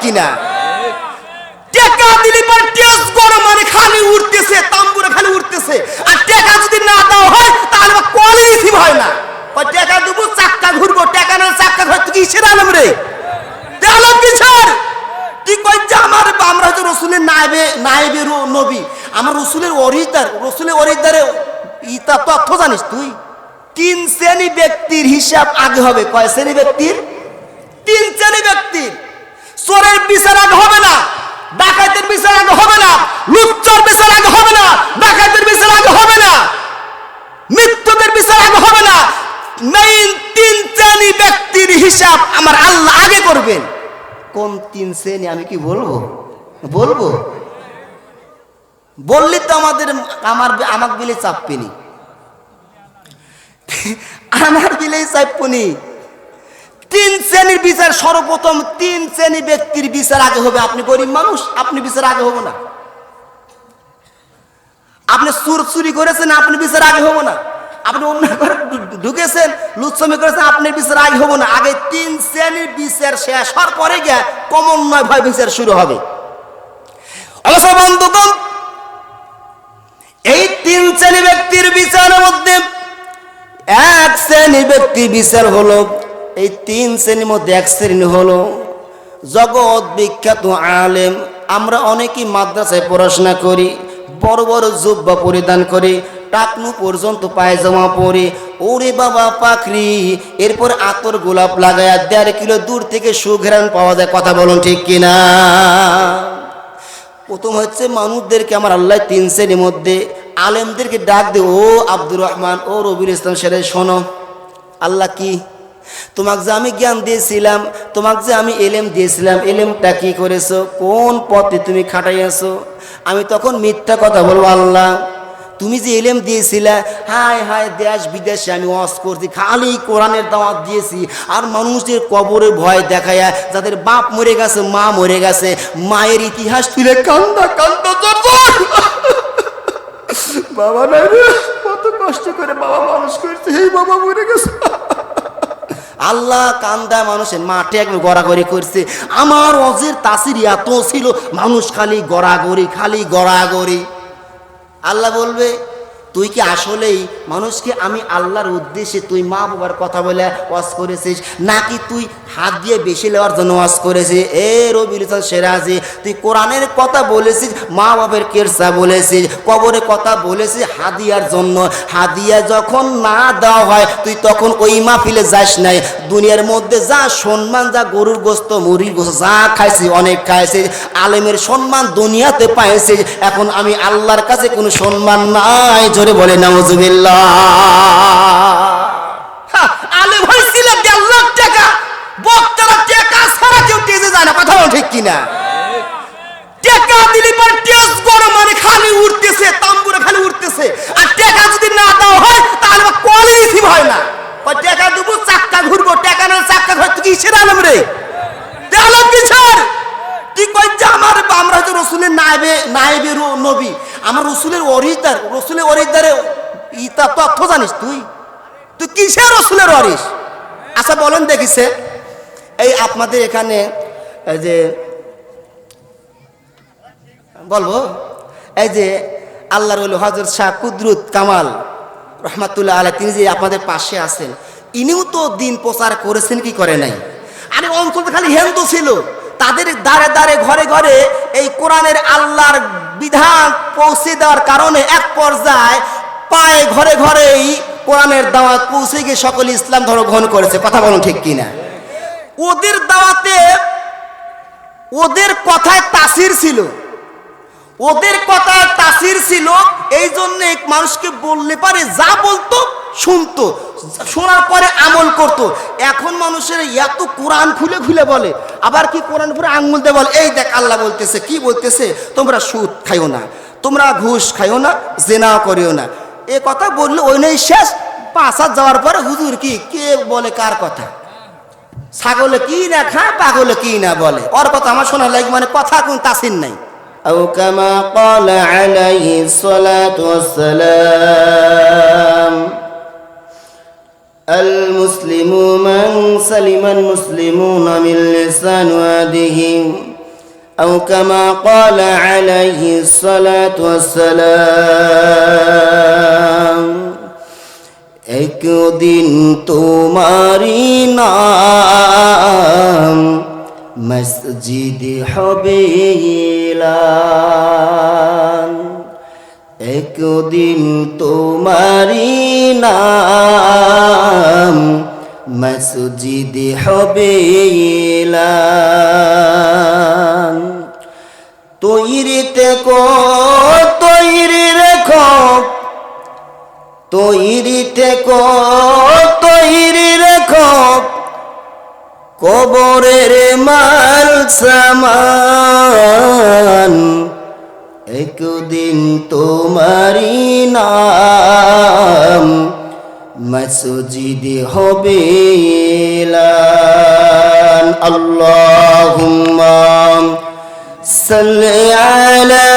কিনা? টাকা দিলে পর টেস গরম মানে খালি উঠতেছে, তাম্বুরে খালি উঠতেছে। আর টাকা যদি না দেওয়া হয় তাহলে কলই রিসিভ হয় না। টাকা দেবো চাক্কা ঘুরবো, টাকা না চাক্কা ঘুরতে কি কিসের আলম রে? আলম কিসের? কি কইছে আমার আমরা হচ্ছে রসুলের নায়েবে নবী, আমার রসুলের অরিদার, রসুলের অরিদারে ইতা তথ্য জানিস তুই? 3 শ্রেণী ব্যক্তির হিসাব আগে হবে। কয় শ্রেণী ব্যক্তির? 3 শ্রেণী ব্যক্তির। চোরের বিচার আগে হবে না, ডাকাতের বিচার আগে হবে না, লুচ্চার বিচার আগে হবে না, ডাকাতের বিচার আগে হবে না, মৃত্যুদের বিচার আগে হবে না। মেইন 3 শ্রেণী ব্যক্তির হিসাব আমার আল্লাহ আগে করবেন। কোন 3 শ্রেণী আমি কি বলবো? বলবো বললি তো আমার বিলে চাপবেনি, আমার বিলেই চাপবনি। 3 শ্রেণীর বিচার সর্বপ্রথম 3 শ্রেণী ব্যক্তির বিচার আগে হবে। আপনি গরিব মানুষ, আপনি বিচার আগে হবো না। আপনি চুরি করেছেন, আপনি বিচার আগে হবো না। আপনি অন্যায় করে ঢুকেছেন, লুচ্ছমি করেছেন, আপনার বিচার আগে হবো না। আগে 3 শ্রেণীর বিচার শেষ হওয়ার পরে গিয়ে ক্রমান্বয়ে ভয় বিচার শুরু হবে। অবশ্য বন্ধুগণ, এই 3 শ্রেণী ব্যক্তির বিচারের মধ্যে 1 শ্রেণী ব্যক্তির বিচার হলো, এই 3 শ্রেণীর মধ্যে 1 শ্রেণী হলো জগৎ বিখ্যাত আলেম। আমরা অনেকেই মাদ্রাসায় পড়াশোনা করি, বড় বড় জুব্বা পরিধান করি, টাকনু পর্যন্ত পায়জামা পরে, ওরে বাবা পাখরি, এরপর আতর গোলাপ লাগায় 1.5 কিলো দূর থেকে সুঘ্রাণ পাওয়া যায়। কথা বলুন ঠিক কিনা? প্রথম হচ্ছে মানুষদেরকে আমার আল্লাহ 3 শ্রেণীর মধ্যে আলেমদেরকে ডাক দে, ও আব্দুর রহমান, ও রবিউল ইসলাম সাহেব, শোনো, আল্লাহ কি তোমাকে যে আমি জ্ঞান দিয়েছিলাম, তোমাকে যে আমি এলেম দিয়েছিলাম, এলেমটা কি করেছো? কোন পথে তুমি খাটাইয়াছো? আমি তখন মিথ্যা কথা বলবো, আল্লাহ তুমি যে এলেম দিয়েছিলে, হায় হায় দেশ বিদেশে আমি ওয়াজ করছি, খালি কোরআনের দাওয়াত দিয়েছি, আর মানুষের কবরের ভয় দেখায়া, যাদের বাপ মরে গেছে, মা মরে গেছে, মায়ের ইতিহাস তুলে কান্দা কান্দা বাবা নাই রে, কত কষ্ট করে বাবা মানুষ করছে, এই বাবা মরে গেছে। আল্লাহ কান্দা মানুষের মাঠে একদম গড়াগড়ি করছে। আমার অজের তাসির এত ছিল, মানুষ খালি গড়াগড়ি, খালি গড়াগড়ি। আল্লাহ বলবে, তুই কি আসলেই মানুষকে আমি আল্লাহর উদ্দেশ্যে তুই মা বাবার কথা বলে ওয়াজ করেছিস, নাকি তুই হাত দিয়ে বেশি নেওয়ার জন্য ওয়াজ করেছিস? এ রবিউল ইসলাম সিরাজি, তুই কোরআনের কথা বলেছিস, মা বাবার কেরসা বলেছিস, কবরের কথা বলেছিস হাদিয়ার জন্য। হাদিয়া যখন না দেওয়া হয় তুই তখন ওই মাহফিলে যাস নাই। দুনিয়ার মধ্যে যা সম্মান, যা গরুর গোস্ত, মুরগির গোস্ত যা খাইছি, অনেক খাইছিস, আলেমের সম্মান দুনিয়াতে পাইছিস, এখন আমি আল্লাহর কাছে কোনো সম্মান নাই। জোরে বলে নাউজুবিল্লাহ। আলেম হয়েছিল 1.5 লাখ টাকা, বক্তারা টাকা ছাড়া কেউ টেজে যায় না। কথা ঠিক কিনা? টাকা দিলে পর টেজ গরম মানে খালি উঠতেছে, তাম্বুরে খালি উঠতেছে। আর টাকা যদি না দেওয়া হয় তাহলে কলই রিসিভ হয় না। টাকা দেবো চাক্কা ঘুরবো, টাকা না চাক্কা ঘুরতে কি কিসের আলম রে? আলম কিসের? কি কইছে আমার আমরা হচ্ছে রসুলের নায়েবে নবী, আমার রসুলের অরিদার, রসুলের অরিদারে ইতা তথ্য জানিস তুই? তুই কিসের রসুলের অরিস? আচ্ছা বলেন দেখিছে, এই আপনাদের এখানে এই যে বলবো, এই যে আল্লাহর ওলি হযরত শাহ কুদরত কামাল রহমাতুল্লাহ আলাইহি, তিনি যে আপনাদের পাশে আছেন, ইনিও তো দিন প্রচার করেছেন কি করে নাই? আরে অঞ্চলটা খালি হিন্দু ছিল, তাদের দ্বারে দ্বারে ঘরে ঘরে এই কোরআনের আল্লাহর বিধান পৌঁছে দেওয়ার কারণে এক পর্যায়ে পায়ে ঘরে ঘরেই কোরআনের দাওয়াত পৌঁছে গিয়ে সকল ইসলাম ধর্ম গ্রহণ করেছে। কথা বলুন ঠিক কিনা? ওদের দাওয়াতে ওদের কথায় তাসির ছিল, ওদের কথায় তাসির ছিল, এই জন্য মানুষকে বললে পারে যা বলতো শুনতো, শোনার পরে আমল করতো। এখন মানুষের এত কোরআন খুলে খুলে বলে, আবার কি কোরআন পুরো আঙ্গুল দিয়ে বলে, এই দেখ আল্লাহ বলতেছে, কি বলতেছে, তোমরা সুদ খাইও না, তোমরা ঘুষ খাইও না, জেনা করিও না। এ কথা বললে ওই নেই শেষ। 5 হাত যাওয়ার পরে হুজুর কি কে বলে কার কথা, ছাগলে কি না খায়, পাগলে কি না বলে, ওর কথা আমার শোনা লাগে, মানে কথা কোন তাসির নাই। أو كما قال عليه الصلاة والسلام المسلم من سلم المسلمون من لسان يده أو كما قال عليه الصلاة والسلام একদিন তোমারি নাম মসজিদে হবে এলান একদিন তোমারি নাম মসজিদে হবে এলান তৈরি থেকো তৈরি রেখো তৈরি থেকো তৈরি রেখো কবরের মাল সামান একদিন তোমারি নাম মসজিদে হবে এলান আল্লাহুম্মা সাল্লি আলা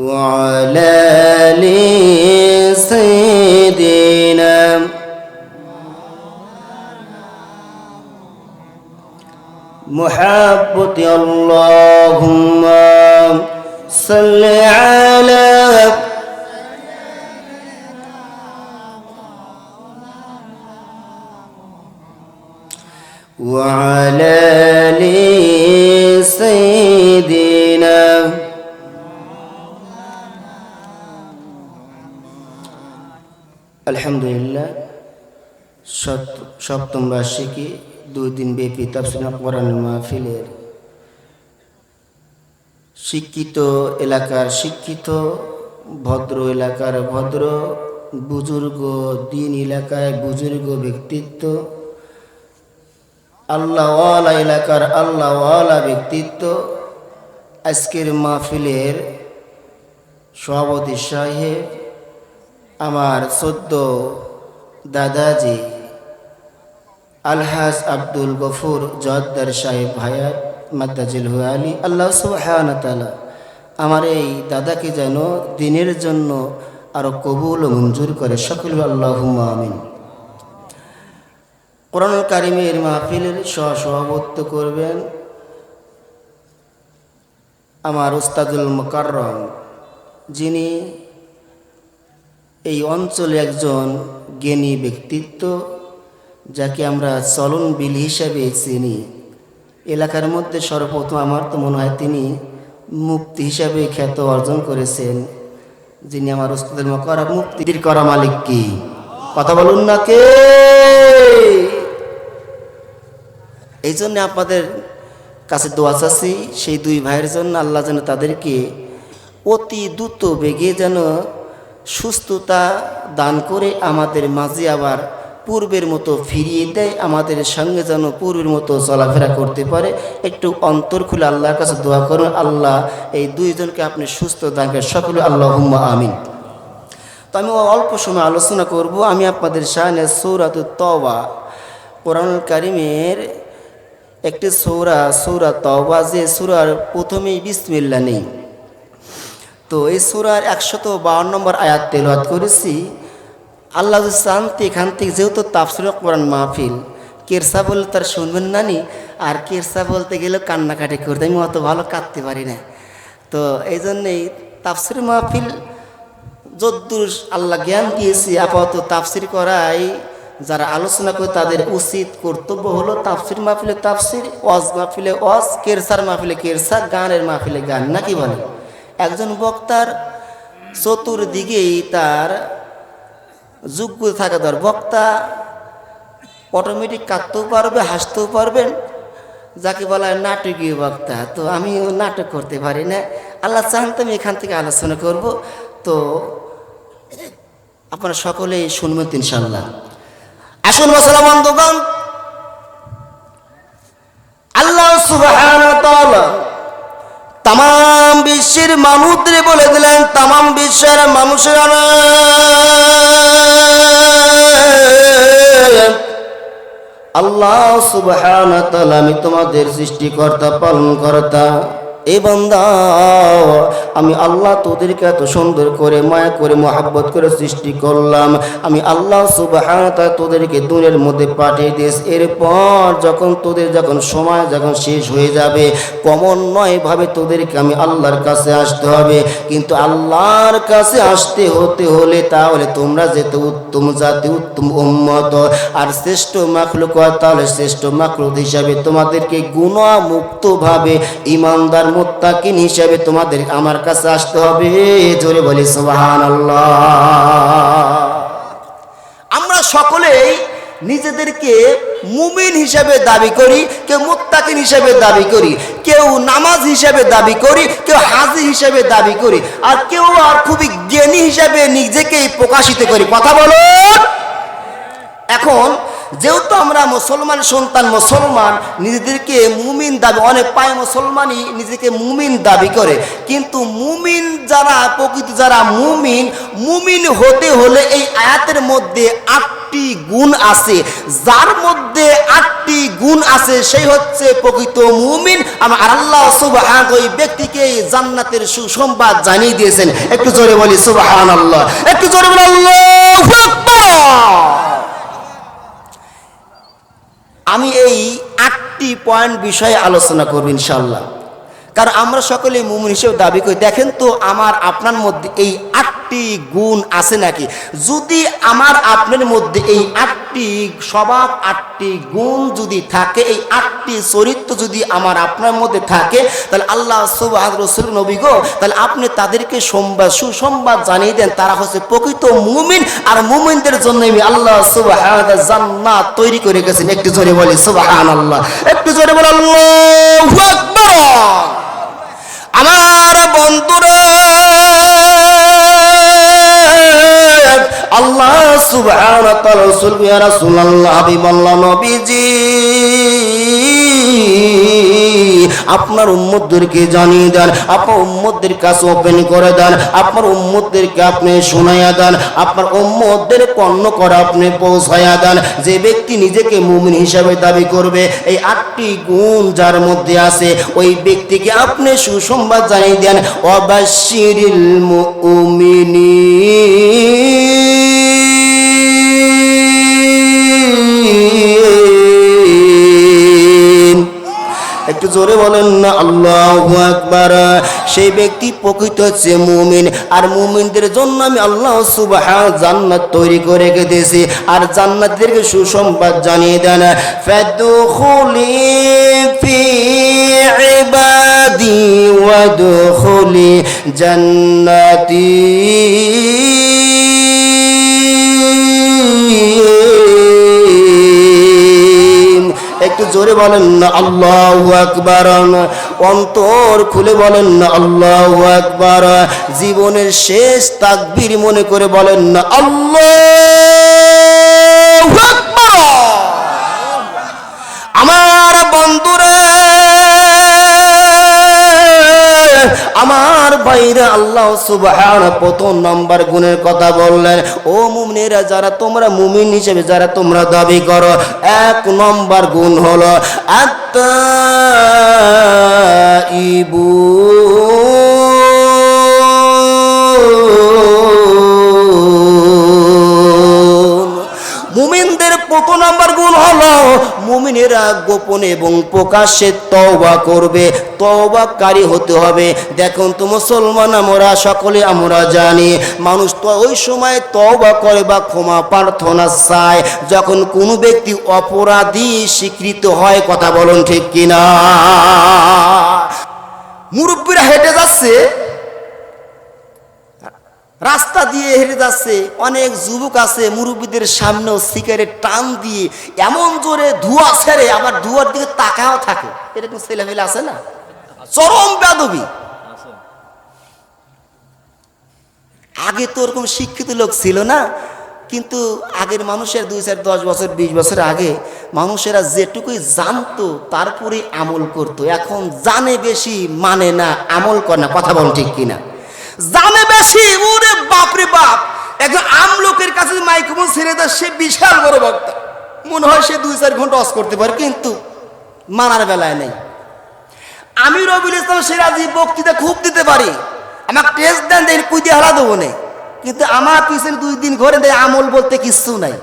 وعلى آل سيدنا محبة اللهم صل على وعلى آل سيدنا আলহামদুলিল্লাহ সপ্তম বার্ষিকী 2 দিন ব্যাপী তাফসীর কোরআনুল মাহফিলের শিক্ষিত এলাকার শিক্ষিত ভদ্র এলাকার ভদ্র বুজুর্গ দিন এলাকায় বুজুর্গ ব্যক্তিত্ব আল্লাহওয়ালা এলাকার আল্লাহওয়ালা ব্যক্তিত্ব আজকের মাহফিলের সভাপতি সাহেব আমার সদ্য দাদাজি আলহাজ আব্দুল গফুর জোয়াদ্দার সাহেব ভায়াত মাদ্দাজিল হুয়ালি আল্লাহ সুবহানাহু ওয়া তাআলা আমার এই দাদাকে যেন দিনের জন্য আরো কবুল ও মঞ্জুর করে সকলে আল্লাহুম্মা আমিন। কোরআনুল কারীমের মাহফিলের সভাপতিত্ব করবেন আমার উস্তাদুল মুকাররম, যিনি এই অঞ্চলে একজন জ্ঞানী ব্যক্তিত্ব, যাকে আমরা চলন বিল হিসাবে চিনি। এলাকার মধ্যে সর্বপ্রথম আমার তো মনে হয় তিনি মুফতি হিসাবে খ্যাত অর্জন করেছেন, যিনি আমার উস্তাদুল মুকাররম। মুফতির করা মালিক কি? কথা বলুন না কে? এই জন্য আপনাদের কাছে দোয়া চাচ্ছি সেই দুই ভাইয়ের জন্য, আল্লাহ যেন তাদেরকে অতি দ্রুত বেগে যেন সুস্থতা দান করে আমাদের মাঝে আবার পূর্বের মতো ফিরিয়ে দেয়, আমাদের সঙ্গে যেন পূর্বের মতো চলাফেরা করতে পারে। একটু অন্তর খুলে আল্লাহর কাছে দোয়া করুন, আল্লাহ এই দুইজনকে আপনি সুস্থ দান করেন, সকলে আল্লাহুম্মা আমিন। তো আমি অল্প সময় আলোচনা করব। আমি আপনাদের সামনে সূরাতুত তাওবা, কোরআনুল কারীমের একটি সূরা তাওবা, যে সূরার প্রথমেই বিসমিল্লাহ নেই। তো এই সূরার 152 নম্বর আয়াত তেলাওয়াত করেছি। আল্লাহ শান্তি এখান থেকে, যেহেতু তাফসীর কোরআন মাহফিল, কেরসা বললে তার শুনবেন না নি, আর কেরসা বলতে গেলে কান্নাকাটি করতে আমি অত ভালো কাঁদতে পারি না। তো এই জন্যেই তাফসীর মাহফিল যদ্দূর আল্লাহ জ্ঞান দিয়েছি, আপাতত তাফসীর করাই যারা আলোচনা করে তাদের উচিত কর্তব্য হলো তাফসীর মাহফিলে তাফসীর, ওয়াজ মাহফিলে ওয়াজ, কেরসার মাহফিলে কেরসা, গানের মাহফিলে গান, নাকি বলে? একজন বক্তার চতুর্দিকেই তার যোগ্য থাকা দরকার। বক্তা অটোমেটিক কাঁদতেও পারবে, হাসতেও পারবেন, যাকে বলা হয় নাটকীয় বক্তা। তো আমি নাটক করতে পারি না। আল্লাহ চান তো আমি এখান থেকে আলোচনা করব। তো আপনারা সকলেই শুনবেন ইনশাআল্লাহ। আসুন মুসলমান বন্ধুগণ, আল্লাহ সুবহানাহু ওয়া তাআলা तमाम বিশ্বের মানুষদের বলে দিলেন, तमाम বিশ্বের মানুষেরা আল্লাহ সুবহানাহু ওয়া তাআলা আমি তোমাদের সৃষ্টিকর্তা পালনকর্তা। এ বান্দা, আমি আল্লাহ তোদেরকে এত সুন্দর করে মায়া করে মহব্বত করে সৃষ্টি করলাম, আমি আল্লাহ সুবহানাহু ওয়া তাআলা তোদেরকে দুনিয়ার মধ্যে পাঠিয়ে দিয়েছি। এরপর যখন সময় শেষ হয়ে যাবে, ক্রমান্বয়ভাবে তোদেরকে আমি আল্লাহর কাছে আসতে হবে। কিন্তু আল্লাহর কাছে আসতে হলে তাহলে তোমরা যেতে উত্তম জাতি, উত্তম উম্মত আর শ্রেষ্ঠ মাখলুক, তাহলে শ্রেষ্ঠ মাখলুক হিসাবে তোমাদেরকে গুনাহমুক্তভাবে ইমানদার মুত্তাকিন হিসাবে তোমাদের আমার কাছে আসতে হবে। জোরে বলি সুবহানাল্লাহ। আমরা সকলেই নিজেদেরকে মুমিন হিসাবে দাবি করি, কেউ মুত্তাকিন হিসাবে দাবি করি, কেউ নামাজ হিসাবে দাবি করি, কেউ হাজি হিসাবে দাবি করি, আর কেউ আর খুবই জ্ঞানী হিসাবে নিজেকেই প্রকাশিত করি। কথা বলুন। এখন যেহেতু আমরা মুসলমান সন্তান, মুসলমান নিজেদেরকে মুমিন দাবি, অনেক পায় মুসলমানই নিজেকে মুমিন দাবি করে, কিন্তু মুমিন যারা প্রকৃত যারা মুমিন হতে হলে এই আয়াতের মধ্যে 8টি গুণ আছে। যার মধ্যে 8টি গুণ আছে সেই হচ্ছে প্রকৃত মুমিন। আর আল্লাহ সুবহানাহু ওই ব্যক্তিকে জান্নাতের সুসংবাদ জানিয়ে দিয়েছেন। একটু জোরে বলি সুবহানাল্লাহ, একটু জোরে বলি আল্লাহু আকবার। আমি এই 8টি পয়েন্ট বিষয়ে আলোচনা করব ইনশাআল্লাহ, কারণ আমরা সকলে মুমিন হিসেবে দাবি করি। দেখেন তো আমার আপনার মধ্যে এই 8টি গুণ আছে নাকি? যদি আমার আপনার মধ্যে এই 8টি স্বভাব, 8টি গুণ যদি থাকে, এই 8টি চরিত্র যদি আমার আপনার মধ্যে থাকে, তাহলে আল্লাহ সুবহানাহু রাসূল নবী গো, তাহলে আপনি তাদেরকে সুসংবাদ জানিয়ে দেন, তারা হচ্ছে প্রকৃত মুমিন। আর মুমিনদের জন্য আমি আল্লাহ সুবহানাহু ওয়া তাআলা জান্নাত তৈরি করে গেছেন। একটু জোরে বলি সুবহানাল্লাহ, একটু জোরে বলি আল্লাহু আকবার। আমার বন্ধুরা, আল্লাহ সুবহানাহু ওয়া তাআলা রাসূল ইয়া রাসূলুল্লাহ হাবিবাল্লাহ নবীজি আপনার উম্মতদেরকে জানিয়ে দেন, আপনার উম্মতদের কাছে ওপেন করে দেন, আপনার উম্মতদেরকে আপনি শোনায়া দেন, আপনার উম্মতদের কর্ণ করে আপনি পৌঁছায়া দেন। যে ব্যক্তি নিজেকে মুমিন হিসাবে দাবি করবে, এই 8টি গুণ যার মধ্যে আছে, ওই ব্যক্তিকে আপনি সুসংবাদ জানিয়ে দেন, ওয়াবাশশিরিল মুমিনিন। একটু জোরে বলেন না আল্লাহু আকবার। সেই ব্যক্তি প্রকৃত হচ্ছে মুমিন। আর মুমিনদের জন্য আমি আল্লাহ সুবহানাহু জান্নাত তৈরি করে রেখেছি। আর জান্নাতীদেরকে সুসংবাদ জানিয়ে দেন, ফাদখুলি ফি ইবাদি ওয়াদখুলি জান্নাতি। একটু জোরে বলেন না আল্লাহু আকবার। অন্তর খুলে বলেন না আল্লাহু আকবার। জীবনের শেষ তাকবীর মনে করে বলেন না আল্লাহু আকবার। আমার বন্ধুরা, আমার ভাইরা, আল্লাহ সুবহানাহু প্রথম নাম্বার গুণের কথা বললেন, ও মুমিনেরা, যারা তোমরা মুমিন হিসেবে যারা তোমরা দাবি করো, 1 নম্বর গুণ হলো আত-তাইবু। মুমিনদের প্রথম নম্বর গুণ হলো মুমিনেরা গোপনে এবং প্রকাশ্যে তওবা করবে, তওবাকারী হতে হবে। দেখুন তো মুসলমান আমরা সকলে আমরা জানি, মানুষ তো ওই সময় তওবা করে বা ক্ষমা প্রার্থনা চায় যখন কোনো ব্যক্তি অপরাধী স্বীকৃত হয়। কথা বলুন ঠিক কিনা? মুরব্বীরা হেঁটে যাচ্ছে, রাস্তা দিয়ে হেঁটে যাচ্ছে, অনেক যুবক আছে মুরব্বীদের সামনেও সিগারেট টান দিয়ে এমন জোরে ধোঁয়া ছেড়ে আবার ধোঁয়ার দিকে তাকাও থাকে। এরকম ছেলেমেলে আছে না? চরম বেয়াদবি। আগে তো ওরকম শিক্ষিত লোক ছিল না, কিন্তু আগের মানুষের 2, 4, 10 বছর 20 বছর আগে মানুষেরা যেটুকুই জানতো তারপরে আমল করত। এখন জানে বেশি, মানে না, আমল করে না। কথা বল ঠিক কিনা? জানে বেশি, ওরে বাপরে বাপ। একজন আমলোকের কাছে মাইক্রোফোন ছেড়ে দেয়, সে বিশাল বড় বক্তা, মনে হয় সে 2-4 ঘন্টা ওয়াজ করতে পারে, কিন্তু মানার বেলায় নেই। আমি রবিউল ইসলাম সিরাজি বক্তৃতা খুব দিতে পারি, আমাকে টেস্ট দেন দেন কুই দিয়ে হারা দেবো না, কিন্তু আমার পিছনে 2 দিন ঘরে দেয় আমল বলতে কিচ্ছু নাই।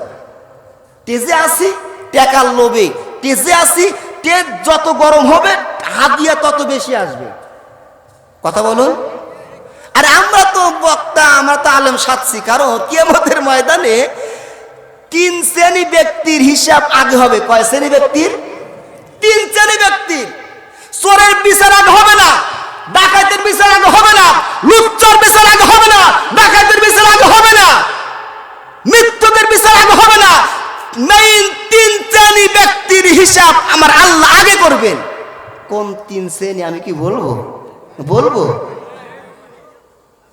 টেজে আসি টাকার লোভে, টেজে আসি, টেজ যত গরম হবে হাদিয়া তত বেশি আসবে। কথা বলুন। আর আমরা তো বক্তা, আমরা তো আলেম সাচ্ছি, কারণ কিয়ামতের ময়দানে 3 শ্রেণী ব্যক্তির হিসাব আগে হবে। কয় শ্রেণী ব্যক্তির? 3 শ্রেণী ব্যক্তির। চোরের বিচার আগে হবে না, ডাকাতের বিচার আগে হবে না, লুচ্চার বিচার আগে হবে না, ডাকাতের বিচার আগে হবে না, মৃত্যুদের বিচার আগে হবে না। মেইন 3 শ্রেণী ব্যক্তির হিসাব আমার আল্লাহ আগে করবেন। কোন 3 শ্রেণী আমি কি বলবো? বলবো?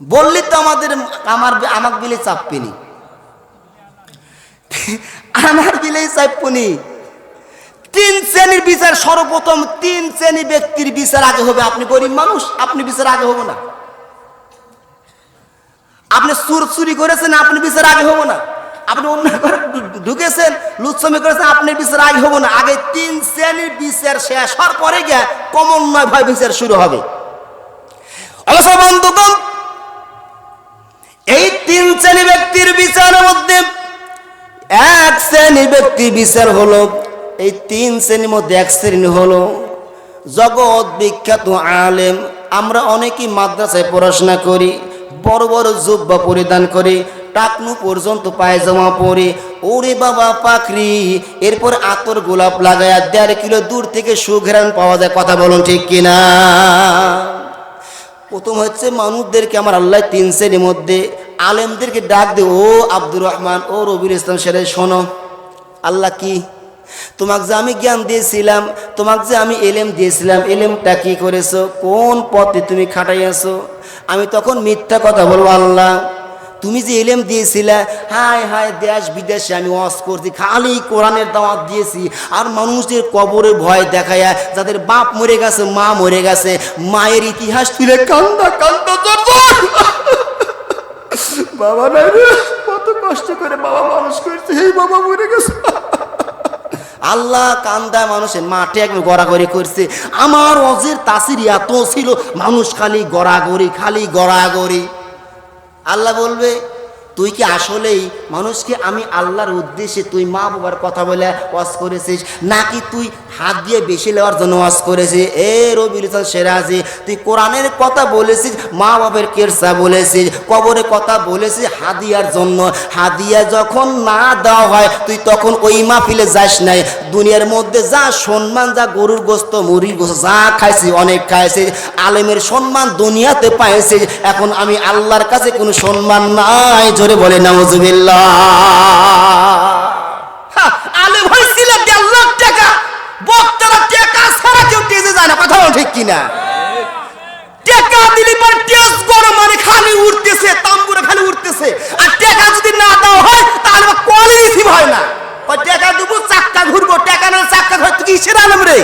বললি তো আমাকে বিলে চাপবেনি, আমার বিলেই চাপবনি। 3 শ্রেণীর বিচার সর্বপ্রথম, 3 শ্রেণী ব্যক্তির বিচার আগে হবে। আপনি গরিব মানুষ, আপনি বিচার আগে হবো না। আপনি চুরি করেছেন, আপনি বিচার আগে হবো না। আপনি অন্যায় করে ঢুকেছেন, লুচ্ছামি করেছেন, আপনি বিচার আগে হবো না। আগে 3 শ্রেণীর বিচার শেষ হওয়ার পরে গিয়ে ক্রমান্বয়ে ভয় বিচার শুরু হবে। অবশ্য বন্ধুগণ, এই 3 শ্রেণী ব্যক্তির বিচারের মধ্যে 1 শ্রেণী ব্যক্তি বিচার হলো, এই 3 শ্রেণীর মধ্যে 1 শ্রেণী হলো জগৎ বিখ্যাত আলেম। আমরা অনেকেই মাদ্রাসায় পড়াশোনা করি, বড় বড় জুব্বা পরিধান করি, টাকনু পর্যন্ত পায়জামা পরে, ওরে বাবা পাখরি, এরপর আতর গোলাপ লাগায় 1.5 কিলো দূর থেকে সুঘ্রাণ পাওয়া যায়। কথা বলুন ঠিক কিনা? প্রথম হচ্ছে মানুষদেরকে আমার আল্লাহ 3 শ্রেণীর মধ্যে আলেমদেরকে ডাক দে, ও আব্দুর রহমান, ও রবিউল ইসলাম সাহেব, শোনো, আল্লাহ কি তোমাকে যে আমি জ্ঞান দিয়েছিলাম, তোমাকে যে আমি এলেম দিয়েছিলাম, এলেমটা কি করেছো, কোন পথে তুমি খাটাইয়াছো? আমি তখন মিথ্যা কথা বলবো, আল্লাহ তুমি যে এলেম দিয়েছিলে, হায় হায় দেশ বিদেশে আমি ওয়াজ করছি, খালি কোরআনের দাওয়াত দিয়েছি, আর মানুষের কবরে ভয় দেখায়, যাদের বাপ মরে গেছে, মা মরে গেছে, মায়ের ইতিহাস তুলে কান্দা কান্দা বাবা নাই রে, কত কষ্ট করে বাবা মানুষ করছে, এই বাবা মরে গেছে। আল্লাহ কান্দায় মানুষের মাঠে একদম গড়াগড়ি করছে। আমার অজের তাসির এত ছিল, মানুষ খালি গড়াগড়ি, খালি গড়াগড়ি। আল্লাহ বলবে, তুই কি আসলেই মানুষকে আমি আল্লাহর উদ্দেশ্যে তুই মা বাবার কথা বলে ওয়াজ করেছিস, নাকি তুই হাত দিয়ে বেশি নেওয়ার জন্য ওয়াজ করেছিস? এ রবিউল ইসলাম সিরাজি, তুই কোরআনের কথা বলেছিস, মা বাবার কেরসা বলেছিস, কবরের কথা বলেছিস হাদিয়ার জন্য। হাদিয়া যখন না দেওয়া হয় তুই তখন ওই মাহফিলে যাস নাই। দুনিয়ার মধ্যে যা সম্মান, যা গরুর গোস্ত, মুরগির গোস্ত যা খাইছি, অনেক খাইছি, আলেমের সম্মান দুনিয়াতে পাইছিস, এখন আমি আল্লাহর কাছে কোনো সম্মান নাই। জোরে বলে নাউজুবিল্লাহ। আলেম হয়েছিল 1.5 লাখ টাকা, বক্তারা টাকা ছাড়া কেউ টেজে যায় না। কথা বল ঠিক কিনা? টাকা দিলে পর টেজ গরম, মানে খালি উঠতেছে, তাম্বুরে খালি উঠতেছে। আর টাকা যদি না দেওয়া হয় তাহলে কলই রিসিভ হয় না। ওই টাকা দেবো, চাক্কা ঘুরবো, টাকা না চাক্কা ঘুর, তুই কিসের আলেম রে?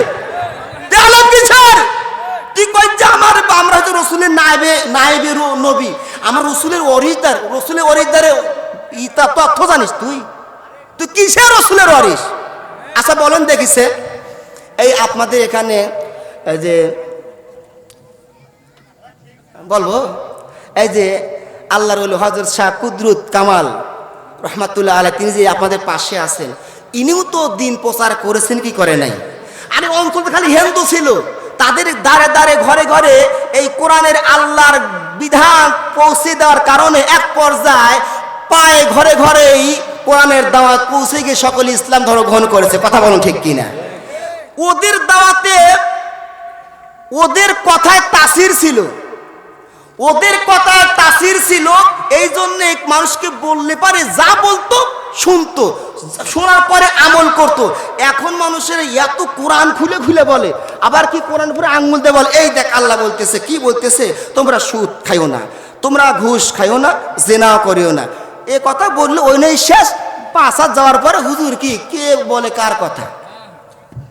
আলেম কিসের? তুই কই যে আমরা হচ্ছে রসুলের নায়েবে নবী, আমার রসুলের ওয়ারিসদার, রসুলের ওয়ারিসদারে ইতা তথ্য জানিস তুই? তুই কিসের রসুলের ওয়ারিস? আচ্ছা বলেন দেখিছে, এই আপনাদের এখানে এই যে বলবো, এই যে আল্লাহর ওলি হযরত শাহ কুদরত কামাল রহমাতুল্লাহ আলাইহি, তিনি যে আপনাদের পাশে আছেন, ইনিও তো দিন প্রচার করেছেন কি করে নাই? আরে অঞ্চলটা খালি হিন্দু ছিল, তাদের দ্বারে দ্বারে ঘরে ঘরে এই কোরআনের আল্লাহর বিধান পৌঁছে দেওয়ার কারণে এক পর্যায়ে পায়ে ঘরে ঘরেই কোরআনের দাওয়াত পৌঁছে গিয়ে সকলে ইসলাম ধর্ম গ্রহণ করেছে। কথা বলুন ঠিক কিনা? ওদের দাওয়াতে, ওদের কথায় তাসির ছিল, ওদের কথায় তাসির ছিল, এই জন্য মানুষকে বললে পারে যা বলতো শুনতো, শোনার পরে আমল করতো। এখন মানুষের এত কোরআন খুলে খুলে বলে, আবার কি কোরআন পুরো আঙ্গুল দিয়ে বলে, এই দেখ আল্লাহ বলতেছে, কি বলতেছে, তোমরা সুদ খাইও না, তোমরা ঘুষ খাইও না, জেনা করিও না। এ কথা বললে ওই নেই শেষ। 5 হাত যাওয়ার পরে হুজুর কি কে বলে কার কথা?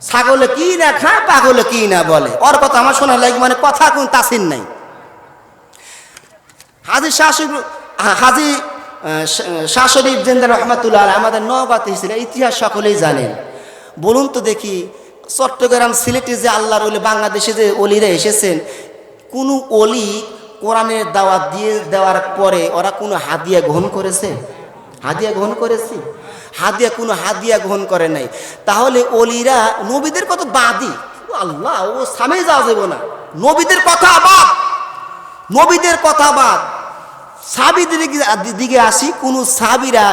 ছাগলে কি না খায়, পাগলে কি না বলে, ওর কথা আমার শোনা লাগে, মানে কথা কোন তাসির নাই। হাজি শাহ শরীফ জিন্দা রহমাতুল্লাহ আলাইহি আমাদের নওগাঁতে ছিল, ইতিহাস সকলেই জানেন। বলুন তো দেখি, চট্টগ্রাম সিলেটে যে আল্লাহর ওলি, বাংলাদেশে যে অলিরা এসেছেন, কোনো অলি কোরআনের দাওয়াত দিয়ে দেওয়ার পরে ওরা কোনো হাদিয়া গ্রহণ করেছে? হাদিয়া গ্রহণ করেছি? কোনো হাদিয়া গ্রহণ করে নাই। তাহলে অলিরা নবীদের কত বাদী, আল্লাহ ও সামনে যাওয়া যাবে না। নবীদের কথা বাদ, নবীদের কথা বাদ, সাহাবীদের দিকে আসি। কোনো সাহাবীরা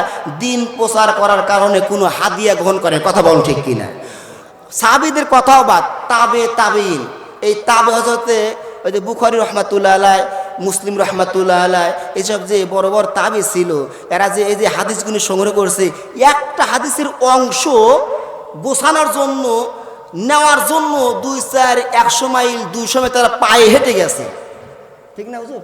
দিন প্রচার করার কারণে কোনো হাদিয়া গ্রহণ করে? কথা বলুন ঠিক কিনা? সাহাবীদের কথাও বাদ, তাবে তাবেইন, এই তাবে হজরতে ওই যে বুখারী রহমাতুল্লাহ আলাইহি, মুসলিম রহমাতুল্লাহ আলাইহি, এইসব যে বড় বড় তাবি ছিল, এরা যে এই যে হাদিসগুলো সংগ্রহ করছে, একটা হাদিসের অংশ গোছানোর জন্য, নেওয়ার জন্য 200-100 মাইল 200 মাইল তারা পায়ে হেঁটে গেছে। ঠিক না হুজুর?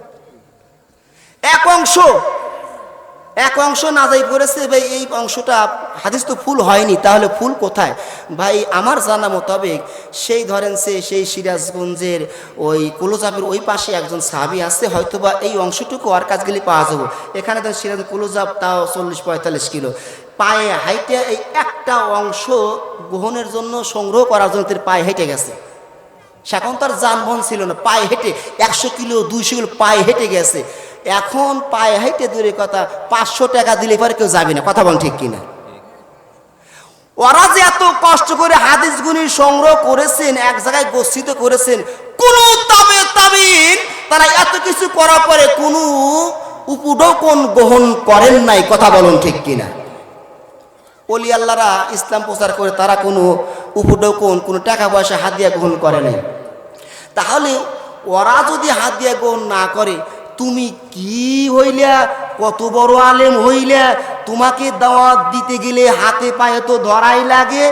এক অংশ না যাই পড়েছে। ভাই এই অংশটা হাদিস তো ফুল হয়নি, তাহলে ফুল কোথায়? ভাই আমার জানা মোতাবেক সেই ধরেন সেই সিরাজগঞ্জের ওই কুলোজাবের ওই পাশে একজন সাহাবী আছে, হয়তোবা এই অংশটুকু আর কাজ গেলে পাওয়া যাবো। এখানে তো সিরাজ কুলোজাব তাও 40-45 কিলো, পায়ে হাইটে এই একটা অংশ গ্রহণের জন্য, সংগ্রহ করার জন্য তার পায়ে হেঁটে গেছে। সেখন তার যানবাহন ছিল না, পায়ে হেঁটে 100 কিলো 200 কিলো পায়ে হেঁটে গেছে। এখন পায়ে হাইটে দূরে কথা, 500 টাকা দিলে পরে কেউ যাবে না। কথা বল ঠিক কিনা? ওরা যে এত কষ্ট করে হাদিসগুলি সংগ্রহ করেছেন, এক জায়গায় গোষ্ঠিত করেছেন, কোন তাবে তাবিন তারা এত কিছু করার পরে কোনো উপঢৌকন গ্রহণ করেন নাই। কথা বলুন ঠিক কিনা? ওলি আল্লাহরা ইসলাম প্রচার করে তারা কোনো উপঢৌকন, কোনো টাকা পয়সা হাদিয়া গ্রহণ করে নাই। তাহলে ওরা যদি হাদিয়া গ্রহণ না করে, তুমি কি হইলা? কত বড় আলেম হইলা? তোমাকে দাওয়াত দিতে গেলে হাতে পায়ে তো ধরাই লাগে।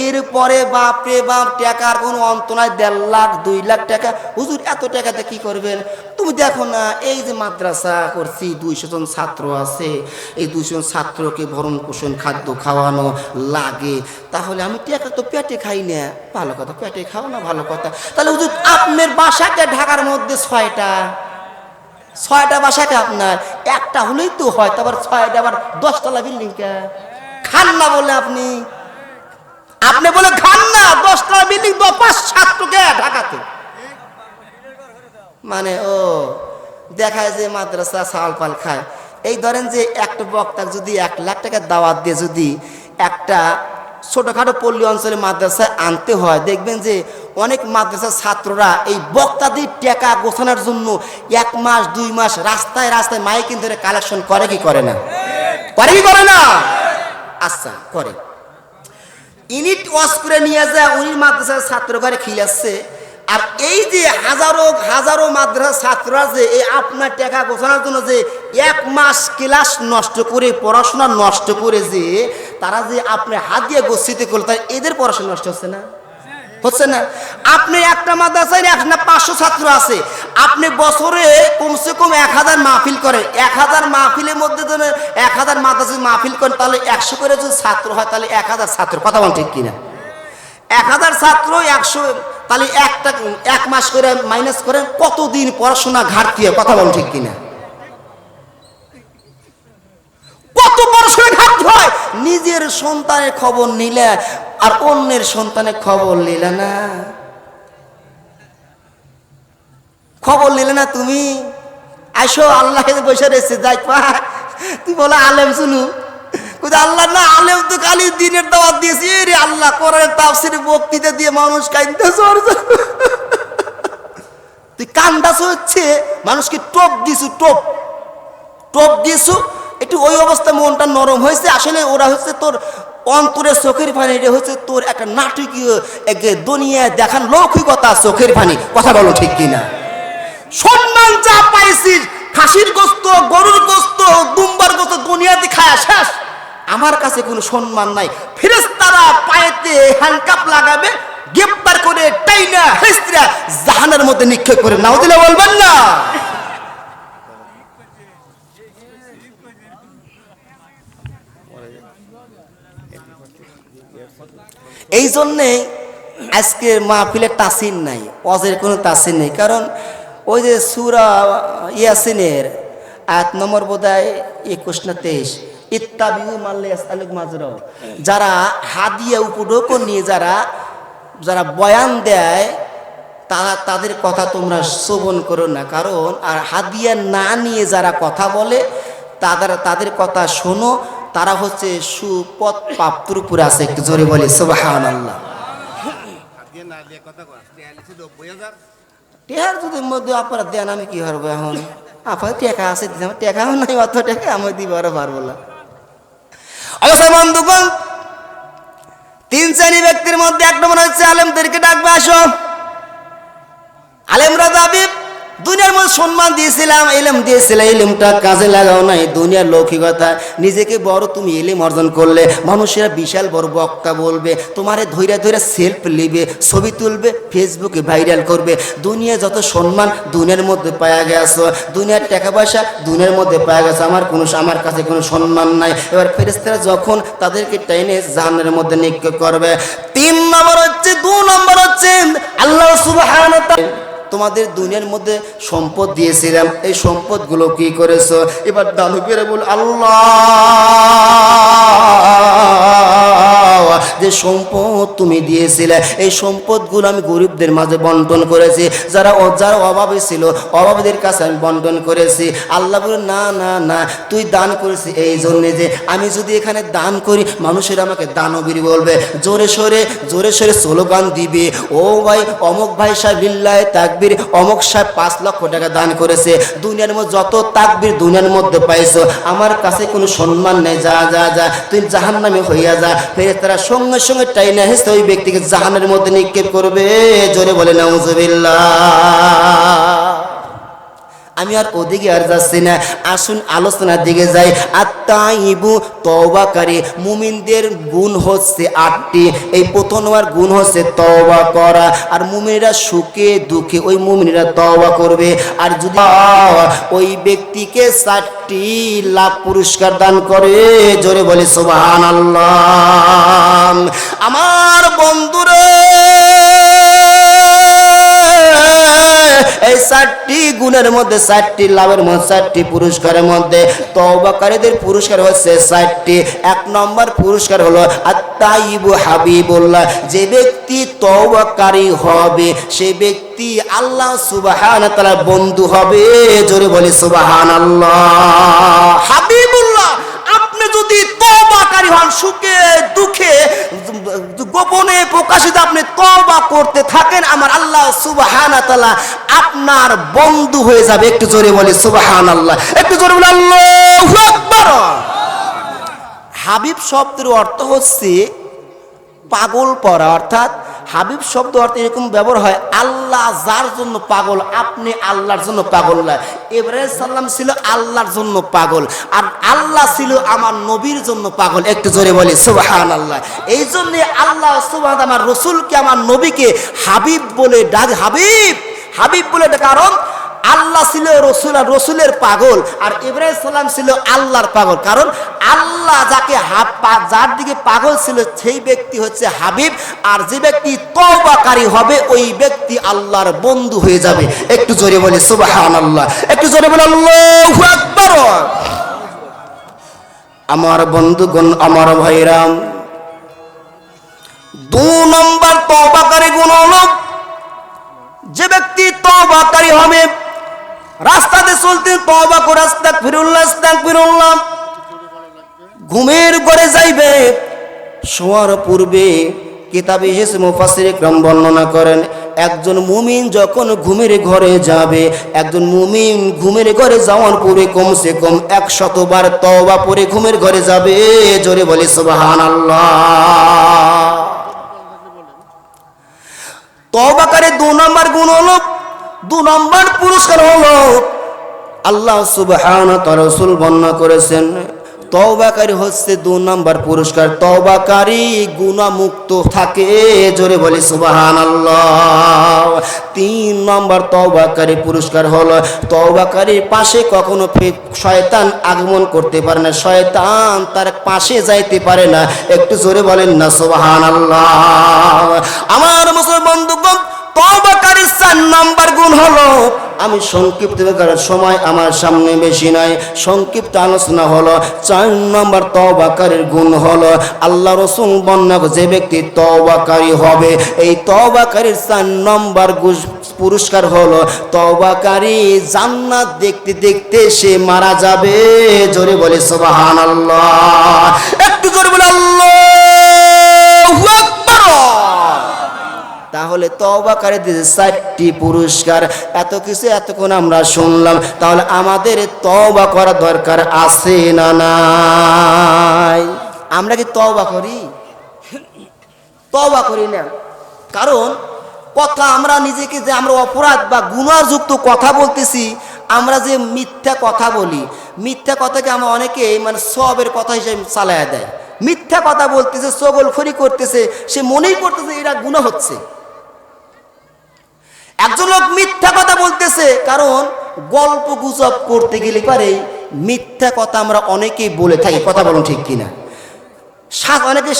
এরপরে বাপরে বাপ, টাকার কোনো অন্ত নাই, 1.5 লাখ 2 লাখ টাকা। হুজুর এত টাকাতে কি করবেন? তুমি দেখো না, এই যে মাদ্রাসা করছি, 200 জন ছাত্র আছে, এই 200 জন ছাত্রকে ভরণ পোষণ খাদ্য খাওয়ানো লাগে। তাহলে আমি টাকা তো পেটে খাই না। ভালো কথা, পেটে খাও না, ভালো কথা। তাহলে হুজুর আপনার বাসাকে ঢাকার মধ্যে 6টা বাসাকে আপনার একটা হলেই তো হয়, তারপর 6টা আবার 10 তলা বিল্ডিং কে খান না বলে আপনি বলে খান না 10 তলা বিল্ডিং 5-7 ঢাকাতে। মানে ও দেখায় যে মাদ্রাসা চাল পাল খায়। এই ধরেন যে একটা বক্তা যদি 1 লাখ টাকা দাওয়াত দিয়ে যদি একটা ছোটখাটো পল্লী অঞ্চলে মাদ্রাসায় আনতে হয়, দেখবেন যে অনেক মাদ্রাসার ছাত্ররা এই বক্তাদের টাকা গোছানোর জন্য 1 মাস 2 মাস রাস্তায় রাস্তায় মাইকিং ধরে কালেকশন করে কি করে না? করে কি করে না? আচ্ছা করে। ইউনিট ওয়াশ করে নিয়ে যায় উনি মাদ্রাসার ছাত্র ঘরে খিলাচ্ছে। আর এই যে হাজারো মাদ্রাসার ছাত্ররা যে এই আপনার টাকা গোছানোর জন্য যে 1 মাস ক্লাস নষ্ট করে, পড়াশোনা নষ্ট করে, যে তারা যে আপনি হাত দিয়ে গোষ্ঠীতে করলো, তাই এদের পড়াশোনা নষ্ট হচ্ছে না? হচ্ছে না? আপনি একটা মাদ্রাসায় 500 ছাত্র আছে, আপনি বছরে কমসে কম 1000 মাহফিল করেন। 1000 মাহফিলের মধ্যে যদি 1000 মাদ্রাসায় মাহফিল করেন, তাহলে 100 করে যদি ছাত্র হয়, তাহলে 1000 ছাত্র। কথা বল ঠিক কিনা? 1000 ছাত্র 100, তাহলে 1 মাস করে মাইনাস করেন, কতদিন পড়াশোনা ঘাটতি হয়? কথা বল ঠিক কিনা? কত পড়াশোনা ঘাটতি হয়? নিজের সন্তানের খবর নিলে আর অন্যের সন্তানের খবর নিলে না। খবর নিলে না তুমি? আইসো আল্লাহ বসে রয়েছে, যাই পা তুই বলো আলেম শুনু, আল্লাহ না, আলেম তো খালি দিনের দাওয়াত দিয়েছি রে আল্লাহ, কোরআনের তাফসীরে বক্তৃতা দিয়ে মানুষ কান্দাছ। তুই কান্দাছ হচ্ছে মানুষকে টোপ দিয়েছু একটু, ওই অবস্থা মনটা নরম হয়েছে। আসলে ওরা হচ্ছে তোর অন্তরের চোখের পানি, এটা হচ্ছে তোর একটা নাটকীয় দুনিয়া দেখান লৌকিকতা চোখের পানি। কথা বলো ঠিক কিনা? সম্মান যা পাইছিস, খাসির গোস্ত, গরুর গোস্ত, দুম্বার গোস্ত দুনিয়াতে খায় শেষ। আমার কাছে কোনো সম্মান নাই। ফেরেশতারা পায়েতে হ্যান্ডকাপ লাগাবে, গ্রেফতার করে টাইনা হেসরা জাহান্নামের মধ্যে নিক্ষেপ করে। নাউযুবিল্লাহ বলবেন না? এই জন্যে আজকে মাহফিলের তাসির নাই, ওয়াজের কোনো তাসির নেই। কারণ ওই যে সূরা ইয়াসিনের আয়াত নম্বর বোধহয় 21 না 23, ইত্তাবিউ মাল্লা ইয়াসআলুকুম মাজরাও, যারা হাদিয়া উপঢৌকন নিয়ে যারা যারা বয়ান দেয় তাদের কথা তোমরা শ্রবণ করো না, কারণ আর হাদিয়া না নিয়ে যারা কথা বলে তাদের কথা শোনো, তারা হচ্ছে সুপথ প্রাপ্তর উপরে আছে। একটু জোরে বলি সুবহানাল্লাহ। টেহার যদি মধ্যে আপনারা দেন আমি কি করবো এখন? আপনার টেকা আছে, টেকাও নাই, অত টেকা আমি দিবার পারবো না। অবশ্যই বন্ধুগণ, 3 শ্রেণী ব্যক্তির মধ্যে 1 নম্বর হচ্ছে আলেমদেরকে ডাকবে, আসো। আলেমরা যাবি, দুনিয়ার মধ্যে সম্মান দিয়েছিলাম, ইলম দিয়েছিলাম, ইলমটা কাজে লাগাও নাই, দুনিয়ার লৌকিকতা, নিজেকে বড় তুমি ইলম অর্জন করলে মানুষেরা বিশাল বড় বক্তা বলবে, তোমারে ধৈর্য ধৈর্য সেলফ লিবে, ছবি তুলবে, ফেসবুকে ভাইরাল করবে। দুনিয়া যত সম্মান দুনিয়ার মধ্যে পাওয়া গেছো, দুনিয়ার টাকা পয়সা দুনিয়ার মধ্যে পাওয়া গেছে, আমার কাছে কোনো সম্মান নাই। এবার ফেরেশতারা যখন তাদেরকে টেনে জাহান্নামের মধ্যে নিক্ষেপ করবে। 2 নম্বর হচ্ছে আল্লাহ সুবহানাহু ওয়া তাআলা তোমাদের দুনিয়ার মধ্যে সম্পদ দিয়েছিলাম, এই সম্পদগুলো কি করেছো? এবার দানবের বল, আল্লাহ যে সম্পদ তুমি দিয়েছিলে এই সম্পদগুলো আমি গরিবদের মাঝে বন্টন করেছি, যারা অভাবে ছিল অভাবীদের কাছে আমি বন্টন করেছি। আল্লাহ বলে, না না না, তুই দান করেছি এই জন্যে যে আমি যদি এখানে দান করি মানুষের আমাকে দানবীর বলবে, জোরে সরে স্লোগান দিবে, ও ভাই অমুক ভাই সাহেব লিল্লাহি তাকবীর, অমুক সাহেব 5 লক্ষ টাকা দান করেছে। দুনিয়ার মধ্যে যত তাকবীর দুনিয়ার মধ্যে পাইছো, আমার কাছে কোনো সম্মান নেই, যা যা যা তুই জাহান্নামে হইয়া যা। ফেরেশতারা সঙ্গে সঙ্গে টাইনা হেসে ওই ব্যক্তিকে জাহান্নামের মধ্যে নিক্ষেপ করবে। জোরে বলে নাউজুবিল্লাহ। আমি আর ওদিকে আর যাচ্ছি না, আসুন আলোচনার দিকে যাই। আত্তাইবু তওবাকারী, মুমিনদের গুণ হচ্ছে 8টি। এই 1 নম্বর গুণ হচ্ছে তওবা করা। আর মুমিনরা সুখে দুঃখে ওই মুমিনরা তওবা করবে। আর যদি ওই ব্যক্তিকে 4টি লাখ পুরস্কার দান করে, জোরে বলে সুবহানাল্লাহ। আমার বন্ধুরে, এই 4টি গুণের মধ্যে 4টি লাভের মধ্যে 4টি পুরস্কারের মধ্যে তওবাকারীদের পুরস্কার হচ্ছে 4টি। 1 নম্বর পুরস্কার হলো আত্তাইবু হাবিবুল্লাহ, যে ব্যক্তি তওবাকারী হবে সে ব্যক্তি আল্লাহ সুবহানাহু ওয়া তাআলার বন্ধু হবে। জোরে বলি সুবহানাল্লাহ। হাবিবুল্লাহ, আপনি যদি তওবাকারী হন, সুখে দুঃখে গোপনে প্রকাশিত আপনি তওবা করতে থাকেন, আমার আল্লাহ সুবহানাহু ওয়া তাআলা আপনার বন্ধু হয়ে যাবে। একটু জোরে বলি সুবহানাল্লাহ, একটু জোরে বলি আল্লাহু আকবার। হাবিব শব্দের অর্থ হচ্ছে পাগল করা, অর্থাৎ হাবিব শব্দ অর্থ এরকম ব্যবহার হয়, আল্লাহ যার জন্য পাগল, আপনি আল্লাহর জন্য পাগল না। ইব্রাহিম সাল্লাম ছিল আল্লাহর জন্য পাগল, আর আল্লাহ ছিল আমার নবীর জন্য পাগল। একটু জোরে বলি সুবহানাল্লাহ। এই জন্য আল্লাহ সুবহানাহু আমার রসুলকে, আমার নবীকে হাবিব বলে ডাক, হাবিব বলে ডাক, কারণ আল্লাহ ছিল রসুল আর রসুলের পাগল, আর ইব্রাহিম সাল্লাম ছিল আল্লাহর পাগল। কারণ আল্লাহ যার দিকে পাগল ছিল সেই ব্যক্তি হচ্ছে হাবিব, আর যে ব্যক্তি তওবাকারী হবে ওই ব্যক্তি আল্লাহর বন্ধু হয়ে যাবে। একটু জোরে বলে সুবহানাল্লাহ, একটু জোরে বলে আল্লাহু আকবার। আমার বন্ধুগণ, আমার ভাইরাম, 2 নম্বর তওবাকারী গুণ হলো যে ব্যক্তি তওবাকারী হবে, রাস্তাতে চলতে তওবা করে আস্তাগফিরুল্লাহ আস্তাগফিরুল্লাহ, ঘুমের ঘরে যাইবে, শোয়ার পূর্বে কিতাবে এসেছে, মুফাসসির ইকরাম বর্ণনা করেন, একজন মুমিন যখন ঘুমের ঘরে যাবে, একজন মুমিন ঘুমের ঘরে যাওয়ার পরে কমসে কম 100 বার তওবা পড়ে ঘুমের ঘরে যাবে। জোরে বলি সুবহানাল্লাহ। তওবাকারী 2 নম্বর গুণ হলো, 2 নম্বর পুরস্কার হলো, আল্লাহ সুবহানাহু ওয়া তাআলা রাসূল বর্ণনা করেছেন, তওবাকারী হচ্ছে 2 নম্বর পুরস্কার, তওবাকারী গুনাহমুক্ত থাকে। জোরে বলি সুবহানাল্লাহ। 3 নম্বর তওবাকারী পুরস্কার হলো, তওবাকারীর পাশে কখনো শয়তান আগমন করতে পারে না, শয়তান তার পাশে যাইতে পারে না। একটু জোরে বলেন না সুবহানাল্লাহ। আমার মুসলমান বন্ধুগণ, তওবাকারীর 4 নাম্বার গুণ হলো, আমি সংক্ষিপ্ত করার সময় আমার সামনে বেশি নাই, সংক্ষিপ্ত আলোচনা হলো 4 নম্বর তওবাকারীর গুণ হলো, আল্লাহ রাসূল বর্ণনা করে যে ব্যক্তি তওবাকারী হবে, এই তওবাকারীর 4 নম্বর পুরস্কার হলো তওবাকারী জান্নাত দেখতে দেখতে সে মারা যাবে। জোরে বলে সুবহানাল্লাহ, একটু জোরে বলে আল্লাহু আকবার। তাহলে তওবাকারীদের 4টি পুরস্কার, এত কিছু এতক্ষণ আমরা শুনলাম, তাহলে আমাদের তওবা করা দরকার আছে না নাই? আমরা কি তওবা করি? তওবা করি না। কারণ কথা আমরা নিজেকে যে আমরা অপরাধ বা গুনাহযুক্ত কথা বলতেছি, আমরা যে মিথ্যা কথা বলি, মিথ্যা কথাকে আমরা অনেকে মানে সবের কথা হিসেবে চালায়া দেয়। মিথ্যা কথা বলতেছে, চগলখড়ি করতেছে, সে মনেই করতেছে এরা গুনাহ হচ্ছে। একজন লোক মিথ্যা কথা বলতেছে, কারণ গল্প গুজব করতে গেলে পারে মিথ্যা কথা আমরা অনেকেই বলে থাকি, কথা বলুন ঠিক কিনা? অনেকে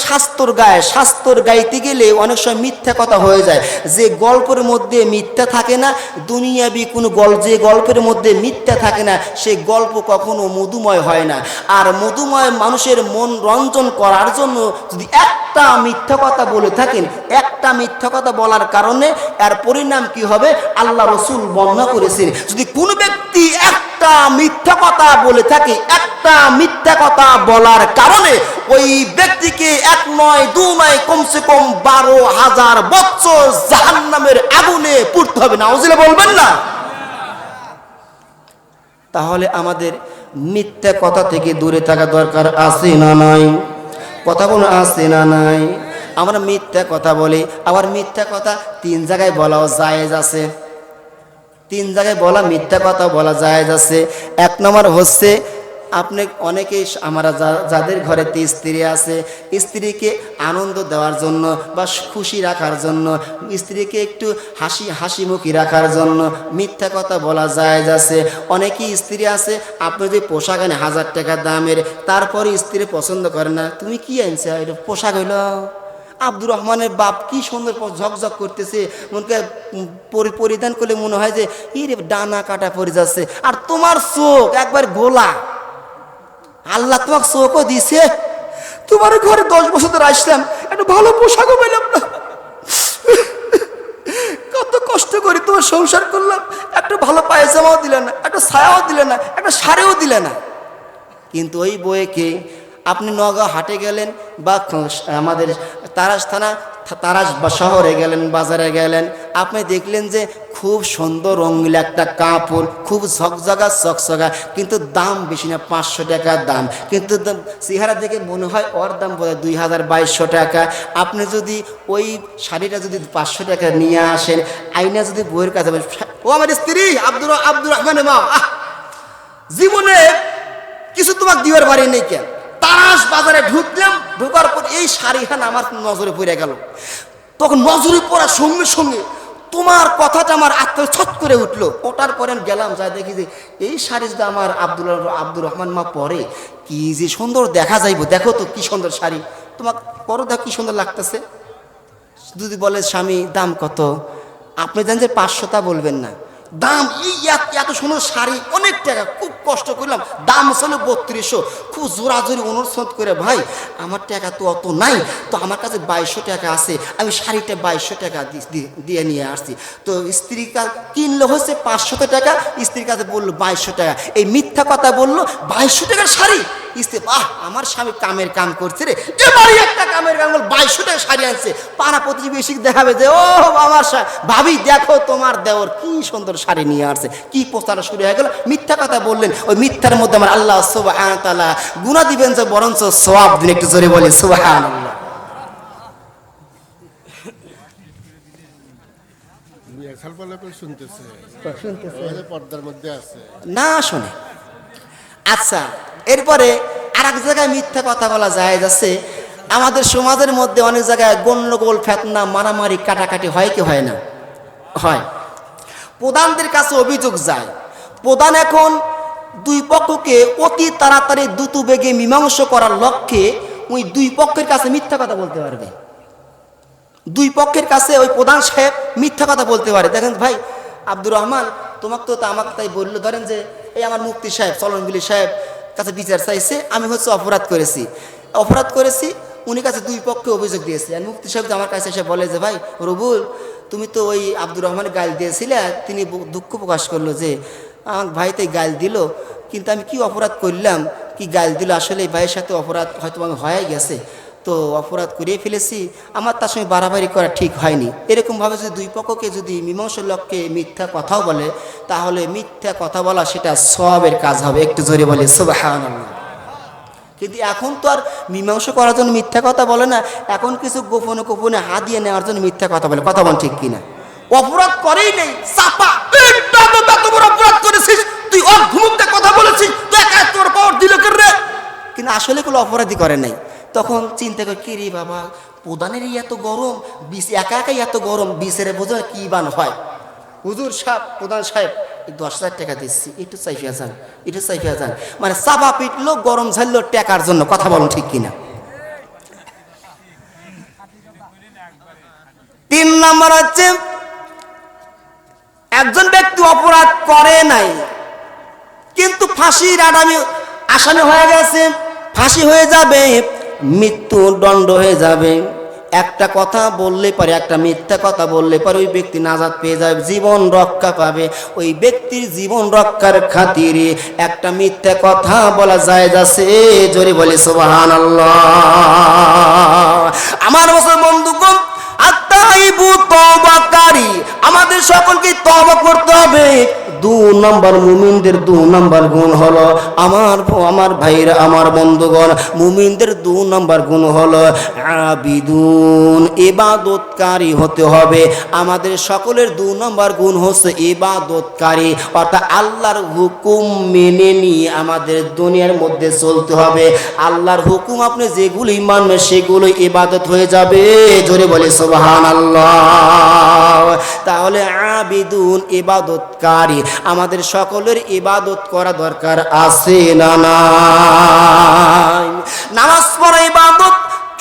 শাস্ত্র গাইতে গেলে অনেক সময় মিথ্যা কথা হয়ে যায়। যে গল্পের মধ্যে মিথ্যা থাকে না, দুনিয়াবি কোনো যে গল্পের মধ্যে মিথ্যা থাকে না, সেই গল্প কখনো মধুময় হয় না। আর মধুময় মানুষের মন রঞ্জন করার জন্য যদি একটা মিথ্যা কথা বলে থাকেন, একটা মিথ্যা কথা বলার কারণে এর পরিণাম কি হবে আল্লাহ রাসূল বর্ণনা করেছেন। যদি কোনো ব্যক্তি একটা মিথ্যা কথা বলে থাকে, একটা মিথ্যা কথা বলার কারণে ওই ব্যক্তিকে 1 নয় 2 নয় কমসে কম 12,000 বছর জাহান্নামের আগুনে পুড়তে হবে। নাউজুবিল্লাহ বলবেন না? তাহলে আমাদের মিথ্যা কথা থেকে দূরে থাকা দরকার আছে না নাই? কথা বলুন, আছে না নাই? আমরা মিথ্যা কথা বলি, আবার মিথ্যা কথা 3 জায়গায় বলাও জায়েজ আছে। 3 জায়গায় বলা মিথ্যা কথা বলা জায়েজ আছে। 1 নম্বর হচ্ছে, আপনি অনেকেই আমরা যাদের ঘরে স্ত্রী আছে, স্ত্রীকে আনন্দ দেওয়ার জন্য বা খুশি রাখার জন্য, স্ত্রীকে একটু হাসিমুখী রাখার জন্য মিথ্যা কথা বলা জায়েজ আছে। অনেকেই স্ত্রী আছে, আপনি যে পোশাক আনে 1000 টাকা দামের, তারপরে স্ত্রী পছন্দ করে না, তুমি কি আনছে এটা পোশাক হইল? আব্দুর রহমানের বাপ কি সুন্দর ঝকঝক করতেছে, মনকে পরিধান করলে মনে হয় যে ইরে ডানা কাটা পড়ে যাচ্ছে, আর তোমার চোখ একবার গোলা। আল্লাহ তোমাকে চোখও দিছে, তোমার ঘরে 10 বছর ধরে আসলাম, একটা ভালো পোশাকও পেলাম না, কত কষ্ট করে তোমার সংসার করলাম, একটা ভালো পায়জামাও দিলে না, একটা ছায়াও দিলে না, একটা শাড়িও দিলে না। কিন্তু ওই বইকে আপনি নওগাঁ হাটে গেলেন বা আমাদের তারাস বা শহরে গেলেন, বাজারে গেলেন, আপনি দেখলেন যে খুব সুন্দর রঙিন একটা কাপড়, খুব ঝকঝকা চকচকা, কিন্তু দাম বেশি না, 500 টাকা দাম, কিন্তু চেহারা দেখে মনে হয় ওর দাম বোধ হয় 2200 টাকা। আপনি যদি ওই শাড়িটা যদি 500 টাকা নিয়ে আসেন, আইনা যদি বইয়ের কাছে, ও আমার স্ত্রী আব্দুর রহমানের মা, জীবনে কিছু তোমাকে দিবার বাড়ি নেই কেন? তারাস বাজারে ঢুকলাম, ঢোকার পর এই শাড়িখান আমার নজরে পড়ে গেল। তখন নজরে পড়ার সঙ্গে সঙ্গে তোমার কথাটা আমার আত্মায় ছট করে উঠলো। ওটার পরে গেলাম, যাই দেখি যে এই শাড়িটা আমার আব্দুর রহমান মা পরে, কি যে সুন্দর দেখা যাইব, দেখো তো কি সুন্দর শাড়ি, তোমাকে পরো, দেখো কি সুন্দর লাগতেছে। যদি বলে স্বামী দাম কত, আপনি জানেন যে 500 টা বলবেন না, দাম এই এত সুন্দর শাড়ি অনেক টাকা, খুব কষ্ট করলাম, দাম ছিল 3200, খুব জোরাজোরি অনুরোধ করে, ভাই আমার টাকা তো অত নাই, তো আমার কাছে 2200 টাকা আছে, আমি শাড়িটা 2200 টাকা দিয়ে নিয়ে আসছি। তো স্ত্রীর কাছে কিনলো হচ্ছে 500 টাকা, স্ত্রীর কাছে বললো 2200 টাকা, এই মিথ্যা কথা বললো 2200 টাকার শাড়ি। স্ত্রী, আমার স্বামী কামের কাম করছে রে, এবারই একটা কামের কাম 2200 টাকা শাড়ি আনছে। পাড়া প্রতিবেশী দেখাবে যে ও আমার ভাবি দেখো তোমার দেওর কি সুন্দর শাড়ি নিয়ে আসছে, কি প্রচার শুরু হয়ে গেল, মিথ্যা কথা বললেন। ওই মিথ্যার মধ্যে আমার আল্লাহ সুবহানাহু ওয়া তাআলা গুনাহ দিবেন, যে বরঞ্চ সওয়াব দিন। একটু জোরে বলে সুবহানাল্লাহ। না শোনে। আচ্ছা, এরপরে আর এক জায়গায় মিথ্যা কথা বলা যায় যাচ্ছে, আমাদের সমাজের মধ্যে অনেক জায়গায় গন্ডগোল, ফেতনা, মারামারি, কাটাকাটি হয় কি হয় না? হয়। প্রধানদের কাছে অভিযোগ যায়, প্রধান এখন 2 পক্ষকে অতি তাড়াতাড়ি দ্রুত বেগে মীমাংসা করার লক্ষ্যে ওই 2 পক্ষের কাছে মিথ্যা কথা বলতে পারবে। দুই পক্ষের কাছে ওই প্রধান সাহেব মিথ্যা কথা বলতে পারে। দেখেন ভাই আব্দুর রহমান, তোমাকে তো আমাকে তাই বললো, ধরেন যে এই আমার মুফতি সাহেব চলনগুলি সাহেব কাছে বিচার চাইছে, আমি হচ্ছে অপরাধ করেছি, উনি কাছে দুই পক্ষে অভিযোগ দিয়েছে। আর মুফতি সাহেব আমার কাছে এসে বলে যে ভাই রবুল, তুমি তো ওই আব্দুর রহমানের গাল দিয়েছিলে। তিনি দুঃখ প্রকাশ করলো যে আমার ভাই তাই গাল দিল, কিন্তু আমি কি অপরাধ করলাম, কি গাল দিল, আসলে এই ভাইয়ের সাথে অপরাধ হয়তো আমি হয়ে গেছে, তো অপরাধ করিয়ে ফেলেছি, আমার তার সঙ্গে বাড়াবাড়ি করা ঠিক হয়নি। এরকমভাবে যদি দুই পক্ষকে যদি মীমাংসার লক্ষ্যে মিথ্যা কথাও বলে, তাহলে মিথ্যা কথা বলা সেটা সওয়াবের কাজ হবে। একটু জোরে বলে সুবহানাল্লাহ। কিন্তু এখন তো আর মীমাংসা করার জন্য মিথ্যা কথা বলে না, এখন কিছু গোপনে গোপনে হাদিয়ে নেওয়ার জন্য মিথ্যা কথা বলে। কথা বল ঠিক কিনা? অপরাধ করেই নেই, চাপা অপরাধ করেছিস তুই, ওর ঘুমুকতে কথা বলেছিস তুই, একা তোর পাওয়ার দিল কে রে? কিন্তু আসলে কোনো অপরাধী করে নাই। তখন চিন্তা কর, কি রে বাবা, প্রধানেরই এত গরম, বিষ একা একাই এত গরম, বিষের বোঝা কি বান হয়। হুজুর সাহেব, প্রধান সাহেব 10,000 টাকা দিচ্ছি, একটু চাইফিয়া যান, মানে চাপা পিটলো, গরম ঝাড়লো টাকার জন্য। কথা বলুন ঠিক কিনা? 3 নম্বর হচ্ছে একজন ব্যক্তি অপরাধ করে নাই, কিন্তু ফাঁসির আসামি হয়ে গেছে, ফাঁসি হয়ে যাবে, মৃত্যু দণ্ড হয়ে যাবে। একটা কথা বললে পারে, একটা মিথ্যা কথা বললে পারে ওই ব্যক্তি নাজাত পেয়ে যাবে, জীবন রক্ষা পাবে। ওই ব্যক্তির জীবন রক্ষার খাতিরে একটা মিথ্যা কথা বলা জায়েজ আছে। জোরে বলে সুবহানাল্লাহ। আমার মুসলমান বন্ধুগণ, আত্তাইবু তওবাকারী, আমাদের সকলকে তওবা করতে হবে। 2 নম্বর মুমিনদের 2 নম্বর গুণ হলো, আমার ভাইরা, আমার বন্ধুগণ, মুমিনদের 2 নম্বর গুণ হলো আবিদুন, ইবাদতকারী হতে হবে। আমাদের সকলের 2 নম্বর গুণ হচ্ছে ইবাদতকারী, অর্থাৎ আল্লাহর হুকুম মেনে নিয়ে আমাদের দুনিয়ার মধ্যে চলতে হবে। আল্লাহর হুকুম আপনি যেগুলি মানবেন সেগুলো ইবাদত হয়ে যাবে। জোরে বলে সুবহানাল্লাহ। তাহলে আবিদুন, ইবাদতকারী, আমাদের সকলের ইবাদত করা দরকার আছে না নাই? নামাজ পড়া ইবাদত,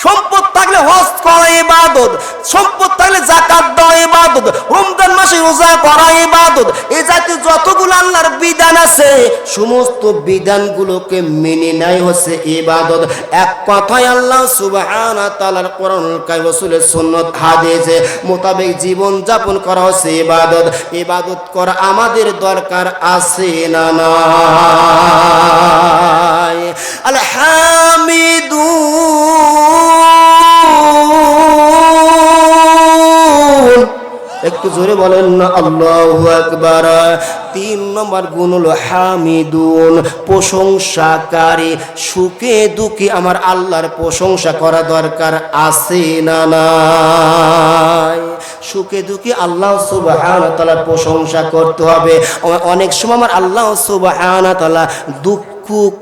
সম্পদ থাকলে হজ করা ইবাদত, সম্পদ থাকলে যাকাত দেওয়া ইবাদত, রমজান মাসে রোজা করা ইবাদত। এই জাতীয় যতগুলো আল্লাহর বিধান আছে সমস্ত বিধানগুলোকে মেনে নেয় হচ্ছে ইবাদত। এক কথায় আল্লাহ সুবহানাহু ওয়া তাআলার কোরআনুল কারীম, রাসূলের সুন্নাত হাদিস মোতাবেক জীবন যাপন করা হচ্ছে ইবাদত। ইবাদত করা আমাদের দরকার আছে না নাই? আল হামিদুন, একটু জোরে বলেন না আল্লাহু আকবার। 3 নম্বর গুণ হলো হামিদুন, প্রশংসাকারী। সুখে দুঃখে আমার আল্লাহর প্রশংসা করা দরকার আছে না নাই? সুখে দুঃখে আল্লাহ সুবহানাহু ওয়া তাআলার প্রশংসা করতে হবে। অনেক সময় আমার আল্লাহ সুবহানাহু ওয়া তাআলা দুঃখ,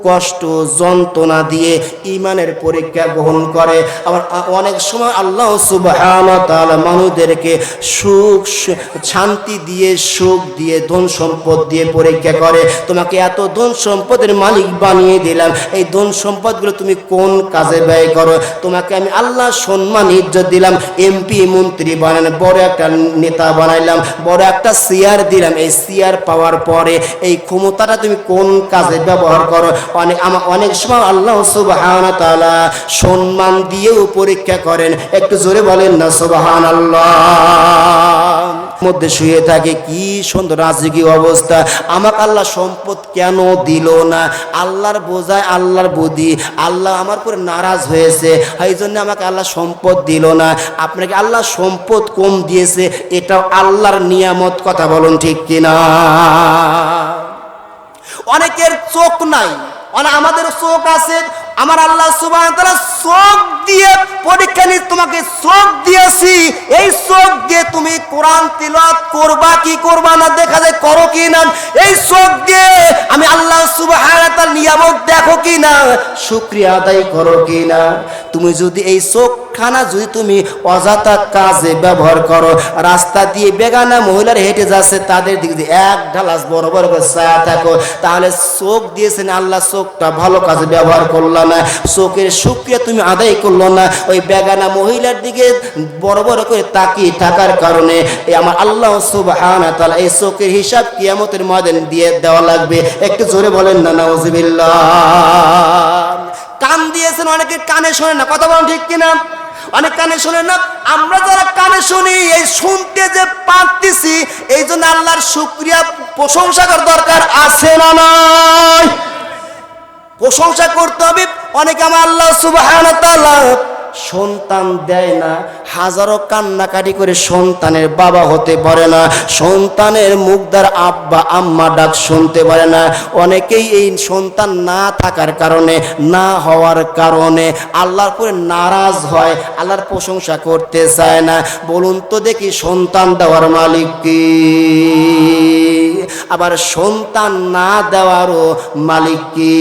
কষ্ট, যন্ত্রণা দিয়ে ঈমানের পরীক্ষা গ্রহণ করে। আবার অনেক সময় আল্লাহ সুবহানাহু ওয়া তাআলা মানুষদেরকে সুখ, শান্তি দিয়ে, সুখ দিয়ে, ধন সম্পদ দিয়ে পরীক্ষা করে। তোমাকে এত ধন সম্পদের মালিক বানিয়ে দিলাম, এই ধন সম্পদগুলো তুমি কোন কাজে ব্যয় করো? তোমাকে আমি আল্লাহ সম্মান ইজ্জত দিলাম, এমপি মন্ত্রী বানালাম, বড় একটা নেতা বানাইলাম, বড় একটা চেয়ার দিলাম, এই চেয়ার পাওয়ার পরে এই ক্ষমতাটা তুমি কোন কাজে ব্যবহার করো? অনেক সময় আল্লাহ সুবহানাহু ওয়া তাআলা সম্মান দিয়েও পরীক্ষা করেন। একটু জোরে বলেন না সুবহানাল্লাহ। মধ্যে শুয়ে থাকে, কি সুন্দর রাজকীয় অবস্থা, আমাকে আল্লাহ সম্পদ কেন দিল না? আল্লাহর বোঝায়, আল্লাহর বুদ্ধি, আল্লাহ আমার উপরে নারাজ হয়েছে, এই জন্য আমাকে আল্লাহ সম্পদ দিল না। আপনাকে আল্লাহ সম্পদ কম দিয়েছে, এটাও আল্লাহর নিয়ামত। কথা বলুন ঠিক কিনা? অনেকের চোখ নাই, আমাদের চোখ আছে। আমার আল্লাহ সুবহানাহু ওয়া তাআলা চোখ দিয়ে পরীক্ষা নিয়ে তোমাকে চোখ দিয়েছি, এই চোখ দিয়ে তুমি কোরআন তিলাওয়াত করবা কি করবা না, দেখা যায় করো কি না। এই চোখ দিয়ে আমি আল্লাহ সুবহানাহু ওয়া তাআলার নিয়ামত দেখো কি না, শুকরিয়া আদায় করো কি না। তুমি যদি এই চোখ চোখখানা যদি তুমি অযথা কাজে ব্যবহার করো, রাস্তা দিয়ে বেগানা মহিলার হেঁটে যাচ্ছে তাদের দিক দিয়ে এক ঢালাস বড় বড় করে ছায়া থাকো, তাহলে চোখ দিয়েছেন আল্লাহ, চোখটা ভালো কাজে ব্যবহার করলো না, চোখের শুকরিয়া তুমি আদায় করলো না, ওই বেগানা মহিলার দিকে বড় বড় করে তাকিয়ে থাকার কারণে আমার আল্লাহ সুবহানাহু ওয়া তাআলা এই চোখের হিসাব কিয়ামতের ময়দান দিয়ে দেওয়া লাগবে। একটু জোরে বলেন না নাউযুবিল্লাহ। কান দিয়েছেন, অনেকে কানে শোনে না, কথা বলেন ঠিক কিনা? অনেক কানে শোনে না। আমরা যারা কানে শুনি, এই শুনতে যে পারতেছি, এই জন্য আল্লাহর শুকরিয়া প্রশংসা করার দরকার আছে না নাই? প্রশংসা করতে হবে। অনেকে আমার আল্লাহ সুবহানাহু ওয়া তাআলা সন্তান দেয় না, হাজারো কান্নাকাটি করে সন্তানের বাবা হতে পারে না, সন্তানের মুখদার আব্বা আম্মা ডাক শুনতে পারে না। অনেকেই এই সন্তান না থাকার কারণে, না হওয়ার কারণে আল্লাহর উপরে নারাজ হয়, আল্লাহর প্রশংসা করতে চায় না। বলুন তো দেখি, সন্তান দেওয়ার মালিক কি? আবার সন্তান না দেওয়ারও মালিক কি?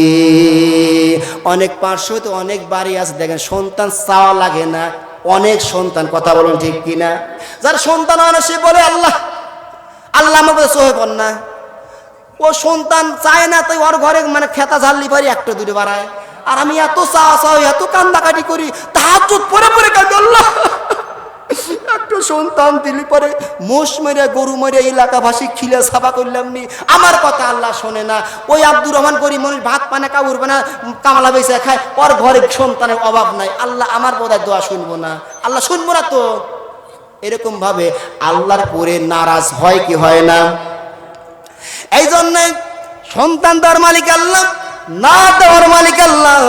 অনেক পার্শ্বতে অনেক বাড়ি আছে, দেখেন সন্তান চাওয়া লাগে না, অনেক সন্তান, কথা বলুন ঠিক কিনা? যার সন্তান হয় না সে বলে আল্লাহ আল্লাহ আমার কাছে সহে পড় না। ও সন্তান চায় না, তাই ওর ঘরে মানে খেতা ঝাল্লি পারি একটা দুটো বাড়ায়, আর আমি এত চাওয়া চাওয়া এত কান্দাকাটি করি, তাহাজ্জুদ পরে পরে কাঁদি, আল্লাহ একটু সন্তান দিলি পরে মোষ মেরে গরু মেরে এলাকাবাসী খিলে সাফা করলাম নি, আমার কথা আল্লাহ শোনে না। ওই আব্দুর রহমান গরিব মানুষ, ভাত পানে কাউরবে না, কামলা বেচে খায়, ওর ঘরে সন্তানের অভাব নাই, আল্লাহ আমার বোধহয় দোয়া শুনবো না, আল্লাহ শুনবো না তো। এরকম ভাবে আল্লাহর পরে নারাজ হয় কি হয় না? এই জন্য সন্তান দেওয়ার মালিক আল্লাহ, না দেওয়ার মালিক আল্লাহ।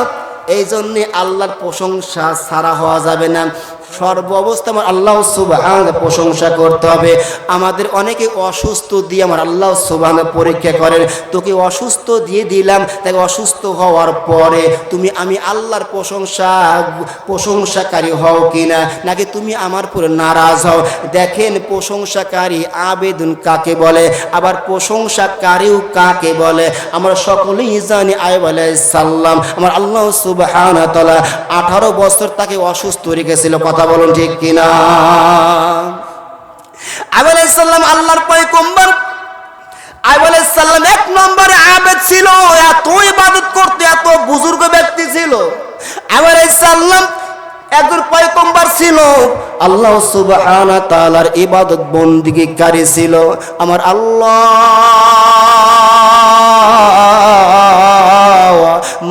এই জন্যে আল্লাহর প্রশংসা ছাড়া হওয়া যাবে না। সর্ব অবস্থা আমার আল্লাহ সুবহানাহু প্রশংসা করতে হবে। আমাদের অনেকে অসুস্থ দিয়ে আমার আল্লাহ সুবহানাহু পরীক্ষা করেন, তোকে অসুস্থ দিয়ে দিলাম, তাকে অসুস্থ হওয়ার পরে তুমি আমি আল্লাহর প্রশংসাকারী হও কিনা, নাকি তুমি আমার পরে নারাজ হও। দেখেন প্রশংসাকারী আবেদন কাকে বলে, আবার প্রশংসাকারীও কাকে বলে। আমরা সকলেই জানি আইয়ুব আলাইহিস সালাম, আমার আল্লাহ সুবহানাহু ওয়া তাআলা 18 বছর তাকে অসুস্থ রেখেছিল, কথা বলুন ঠিক কিনা? আইয়ুব আলাইহিস সালাম আল্লাহর পয়গম্বর, আইয়ুব আলাইহিস সালাম এক নম্বরে আবেদ ছিল, এত ইবাদত করতে, এত বুজুর্গ ব্যক্তি ছিল। আইয়ুব আলাইহিস সালাম একজন পয়গম্বর ছিল, আল্লাহ সুবহানাহু ওয়া তাআলার ইবাদত বন্দেগীকারী ছিল। আমার আল্লাহ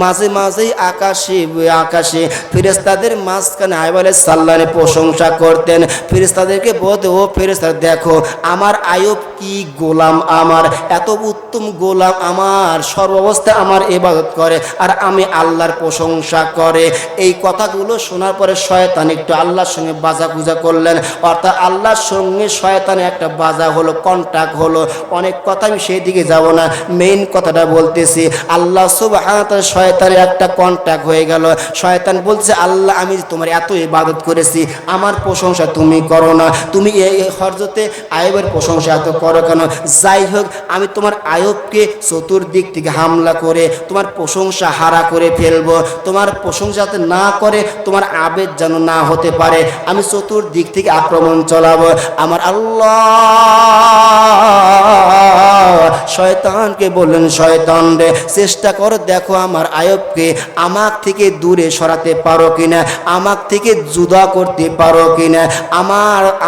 মাঝে মাঝেই আকাশে ফেরেশতাদের মাঝখানে আইয়ুব আলাইহিস সালামের প্রশংসা করতেন। ফেরেশতাদেরকে বলতে, ও ফেরেশতা দেখো আমার আইয়ুব কি গোলাম, আমার এত উত্তম গোলাম, আমার সর্বাবস্থায় আমার ইবাদত করে আর আমি আল্লাহর প্রশংসা করে। এই কথাগুলো শোনার পরে শয়তান একটু আল্লাহর সঙ্গে বাজাকুজা করলেন, অর্থাৎ আল্লাহর সঙ্গে শয়তানের একটা বাজা হলো, কন্টাক্ট হলো। অনেক কথা আমি সেই দিকে যাব না, মেইন কথাটা বলতেছি। আল্লাহ সুবহানাহু ওয়া তাআলা শয়তানের একটা কন্টাক্ট হয়ে গেল। শয়তান বলছে, আল্লাহ আমি তোমার এত ইবাদত করেছি, আমার প্রশংসা তুমি করো না, তুমি এই হযরতে আইয়ুবের প্রশংসা এত করো কেন? যাই হোক, আমি তোমার আইয়ুবকে চতুর্দিক থেকে হামলা করে তোমার প্রশংসা হারা করে ফেলবো। তোমার প্রশংসাতে না করে তোমার আবেদ যেন না হতে পারে, আমি চতুর্দিক থেকে আক্রমণ চালাবো। আমার আল্লাহ শয়তানকে বললেন, শয়তান রে চেষ্টা করো, দেখো আমার আইয়ুবকে আমার থেকে দূরে সরাতে পারো কিনা, আমার থেকে জুদা করতে পারো কিনা,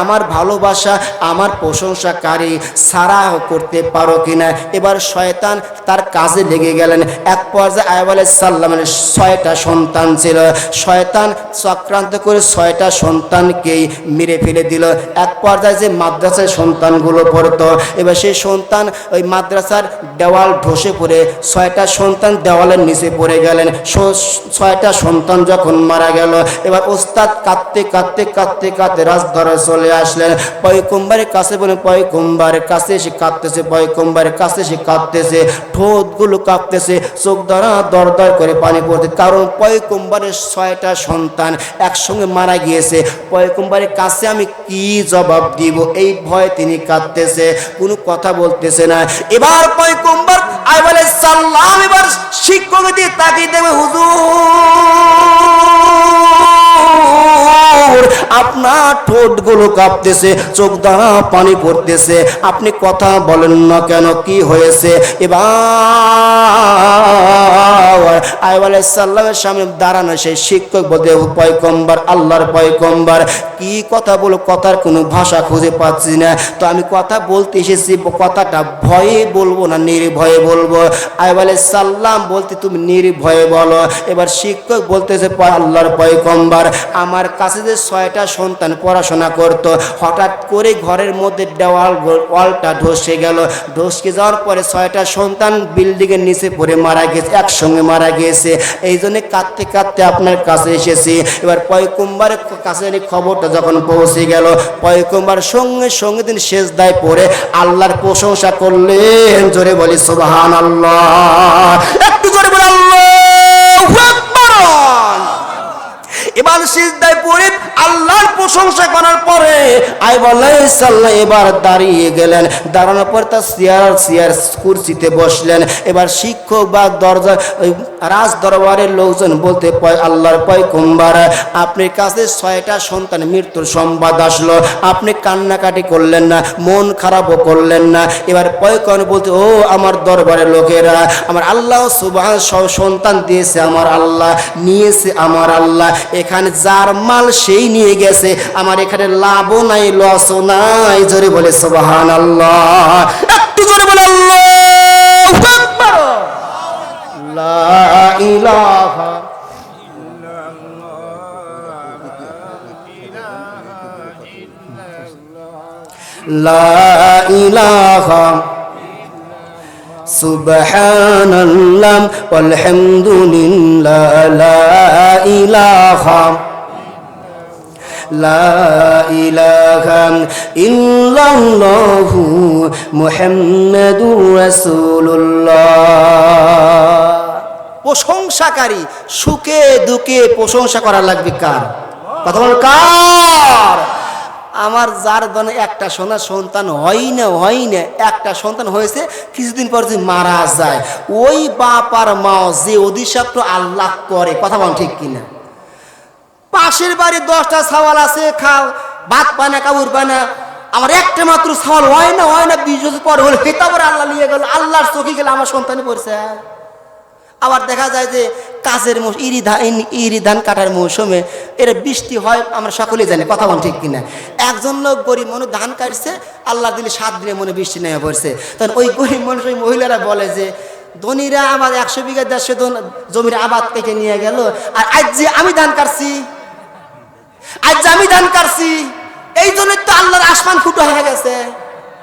আমার ভালোবাসা, আমার প্রশংসাকারী সারা করতে পারো কিনা। এবার শয়তান তার কাজে লেগে গেলেন। এক পর্যায়ে আইয়ুব আলাইহিস সালামের 6টা সন্তান ছিল, শয়তান চক্রান্ত করে 6টা সন্তানকেই মেরে ফেলে দিল। এক পর্যায়ে যে মাদ্রাসায় সন্তানগুলো পড়তো, এবার সেই সন্তান ওই মাদ্রাসার দেওয়াল ধসে পড়ে 6টা সন্তান দেওয়ালের নিচে পড়ে গেলেন। 6টা সন্তান যখন মারা গেল, এবার ওস্তাদ কাঁদতে কাঁদতে কাঁদতে কাঁদতে রাজদরবারে চলে আসলেন। পয়গম্বরের কাছে বলে, পয়গম্বরের কাছে এসে কাঁদতেছে, পয়গম্বরের কাছে এসে কাঁদতেছে, ঠোঁটগুলো কাঁপতেছে, চোখ দ্বারা দর দর করে পানি পড়তে, কারণ পয়গম্বরের 6টা সন্তান একসঙ্গে মারা গিয়েছে। পয়গম্বরের কাছে আমি কি জবাব দিব, এই ভয়ে তিনি কাঁদতেছে, কোনো কথা বলতেছে না। এবার পয়গম্বর আইয়ুব আলাইহিস সালাম এবার শিক্ষক দিয়ে তাকিয়ে দেবে, হুজুর আপনার ঠোঁটগুলো কাঁপতেছে, চোখ দ্বারা পানি পড়তেছে, আপনি কথা বলেন না কেন, কি হয়েছে? এবার আইয়ুব আলাইহিস সালামের সামনে দাঁড়ানো সেই শিক্ষক বলতে, পয়গম্বর, আল্লাহর পয়গম্বর, কি কথা বলো, কথার কোনো ভাষা খুঁজে পাচ্ছি না, তো আমি কথা বলতে এসেছি, কথাটা ভয়ে বলবো না নির্ভয়ে বলবো? আইয়ুব আলাইহিস সালাম বলতে, তুমি নির্ভয়ে বলো। এবার শিক্ষক বলতেছে, আল্লাহর পয়গম্বর, আমার কাছে যে 6টা সন্তান পড়াশোনা করত, হঠাৎ করে ঘরের মধ্যে ওয়ালটা ধসে গেল, ধসকে যাওয়ার পরে 6টা সন্তান বিল্ডিংয়ের নিচে পড়ে মারা গেছে, একসঙ্গে মারা গিয়েছে, এই জন্য কাঁদতে কাঁদতে আপনার কাছে এসেছি। এবার পয়গম্বরের কাছে খবরটা যখন পৌঁছে গেল, পয়গম্বর সঙ্গে সঙ্গে দিন সেজদায় পড়ে আল্লাহর প্রশংসা করলেন। জোরে বলি সুবহানাল্লাহ, একটু জোরে বলি আল্লাহু আকবার। এবার সিজদায় পড়ে আল্লাহর প্রশংসা করার পরে আইয়ুব আলাইহিস সালাম এবার দাঁড়িয়ে গেলেন, দাঁড়ানোর পর তার চেয়ার কুরসিতে বসলেন। এবার শিক্ষক বা দরজা রাজ দরবারের লোকজন বলতে, আল্লাহর পয়গম্বর, আপনার কাছে 6টা সন্তান মৃত্যুর সংবাদ আসলো, আপনি কান্নাকাটি করলেন না, মন খারাপও করলেন না। এবার পয়গম্বর বলতে, ও আমার দরবারের লোকেরা, আমার আল্লাহ সুবহান সন্তান দিয়েছে আমার আল্লাহ, নিয়েছে আমার আল্লাহ, এখানে যার মাল সেই নিয়ে গেছে, আমার এখানে লাভও নাই লসও নাই। জোরে বলে সুবহানাল্লাহ, একটু জোরে বলে আল্লাহু আকবার। লা ইলাহা লা ইলাহা সুবহানাল্লাহ ওয়ালহামদুলিল্লাহ লা ইলাহা লা ইলাহা ইল্লাল্লাহু মুহাম্মাদুর রাসূলুল্লাহ। প্রশংসাকারী, সুখে দুঃখে প্রশংসা করা লাগবে কার? কথা বল, কার? আমার যার ধরনের একটা সন্তান হয় না, একটা সন্তান হয়েছে, কিছুদিন পর যে মারা যায়, ওই বাপ আর মা যে অধিশাপ্ত আল্লাহ করে, কথা বল ঠিক কিনা? পাশের বাড়ি 10টা ছাওয়াল আছে, ভাত পায় না, কাপড় পায় না, আমার একটা মাত্র ছাওয়াল হয় না, 20 বছর পর হলে হেতাবার আল্লাহ নিয়ে গেল, আল্লাহর চোখে গেলে আমার সন্তানে পড়ছে। আবার দেখা যায় যে কাজের ইরি ধান কাটার মৌসুমে এরা বৃষ্টি হয়, আমরা সকলেই জানি, কথা বল ঠিক কিনা? একজন লোক গরিব মানুষ ধান কাটছে, আল্লাহ দিলে 7 দিনের মনে বৃষ্টি নেমে পড়ছে, তখন ওই গরিব মানুষ, ওই মহিলারা বলে যে, ধনীরা আমার 100 বিঘা 150 জমির আবাদ কেটে নিয়ে গেল, আর আজ যে আমি ধান কাটছি, এই জন্য তো আল্লাহর আসমান ফুটো হয়ে গেছে।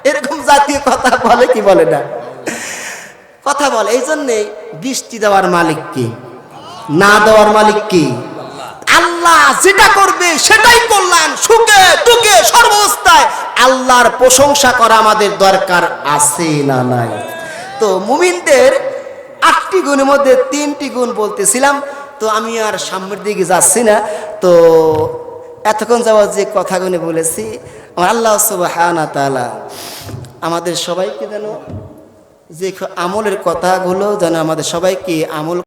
এরকম জাতীয় কথা বলে কি বলে না? কথা বলে। এই জন্যে বৃষ্টি দেওয়ার মালিক কি, না দেওয়ার মালিক কি? আল্লাহ যেটা করবে সেটাই কল্যাণ, সুখে দুঃখে সর্বাবস্থায় আল্লাহর প্রশংসা করা আমাদের দরকার আছে না নাই? তো মুমিনদের 8টি গুণের মধ্যে 3টি গুণ বলতেছিলাম, তো আমি আর সামনের দিকে যাচ্ছি না। তো এতক্ষণ যাওয়া যে কথাগুলো বলেছি, আমার আল্লাহ সুবহানাহু ওয়া তাআলা আমাদের সবাইকে যেন যে আমলের কথাগুলো যেন আমাদের সবাইকে আমল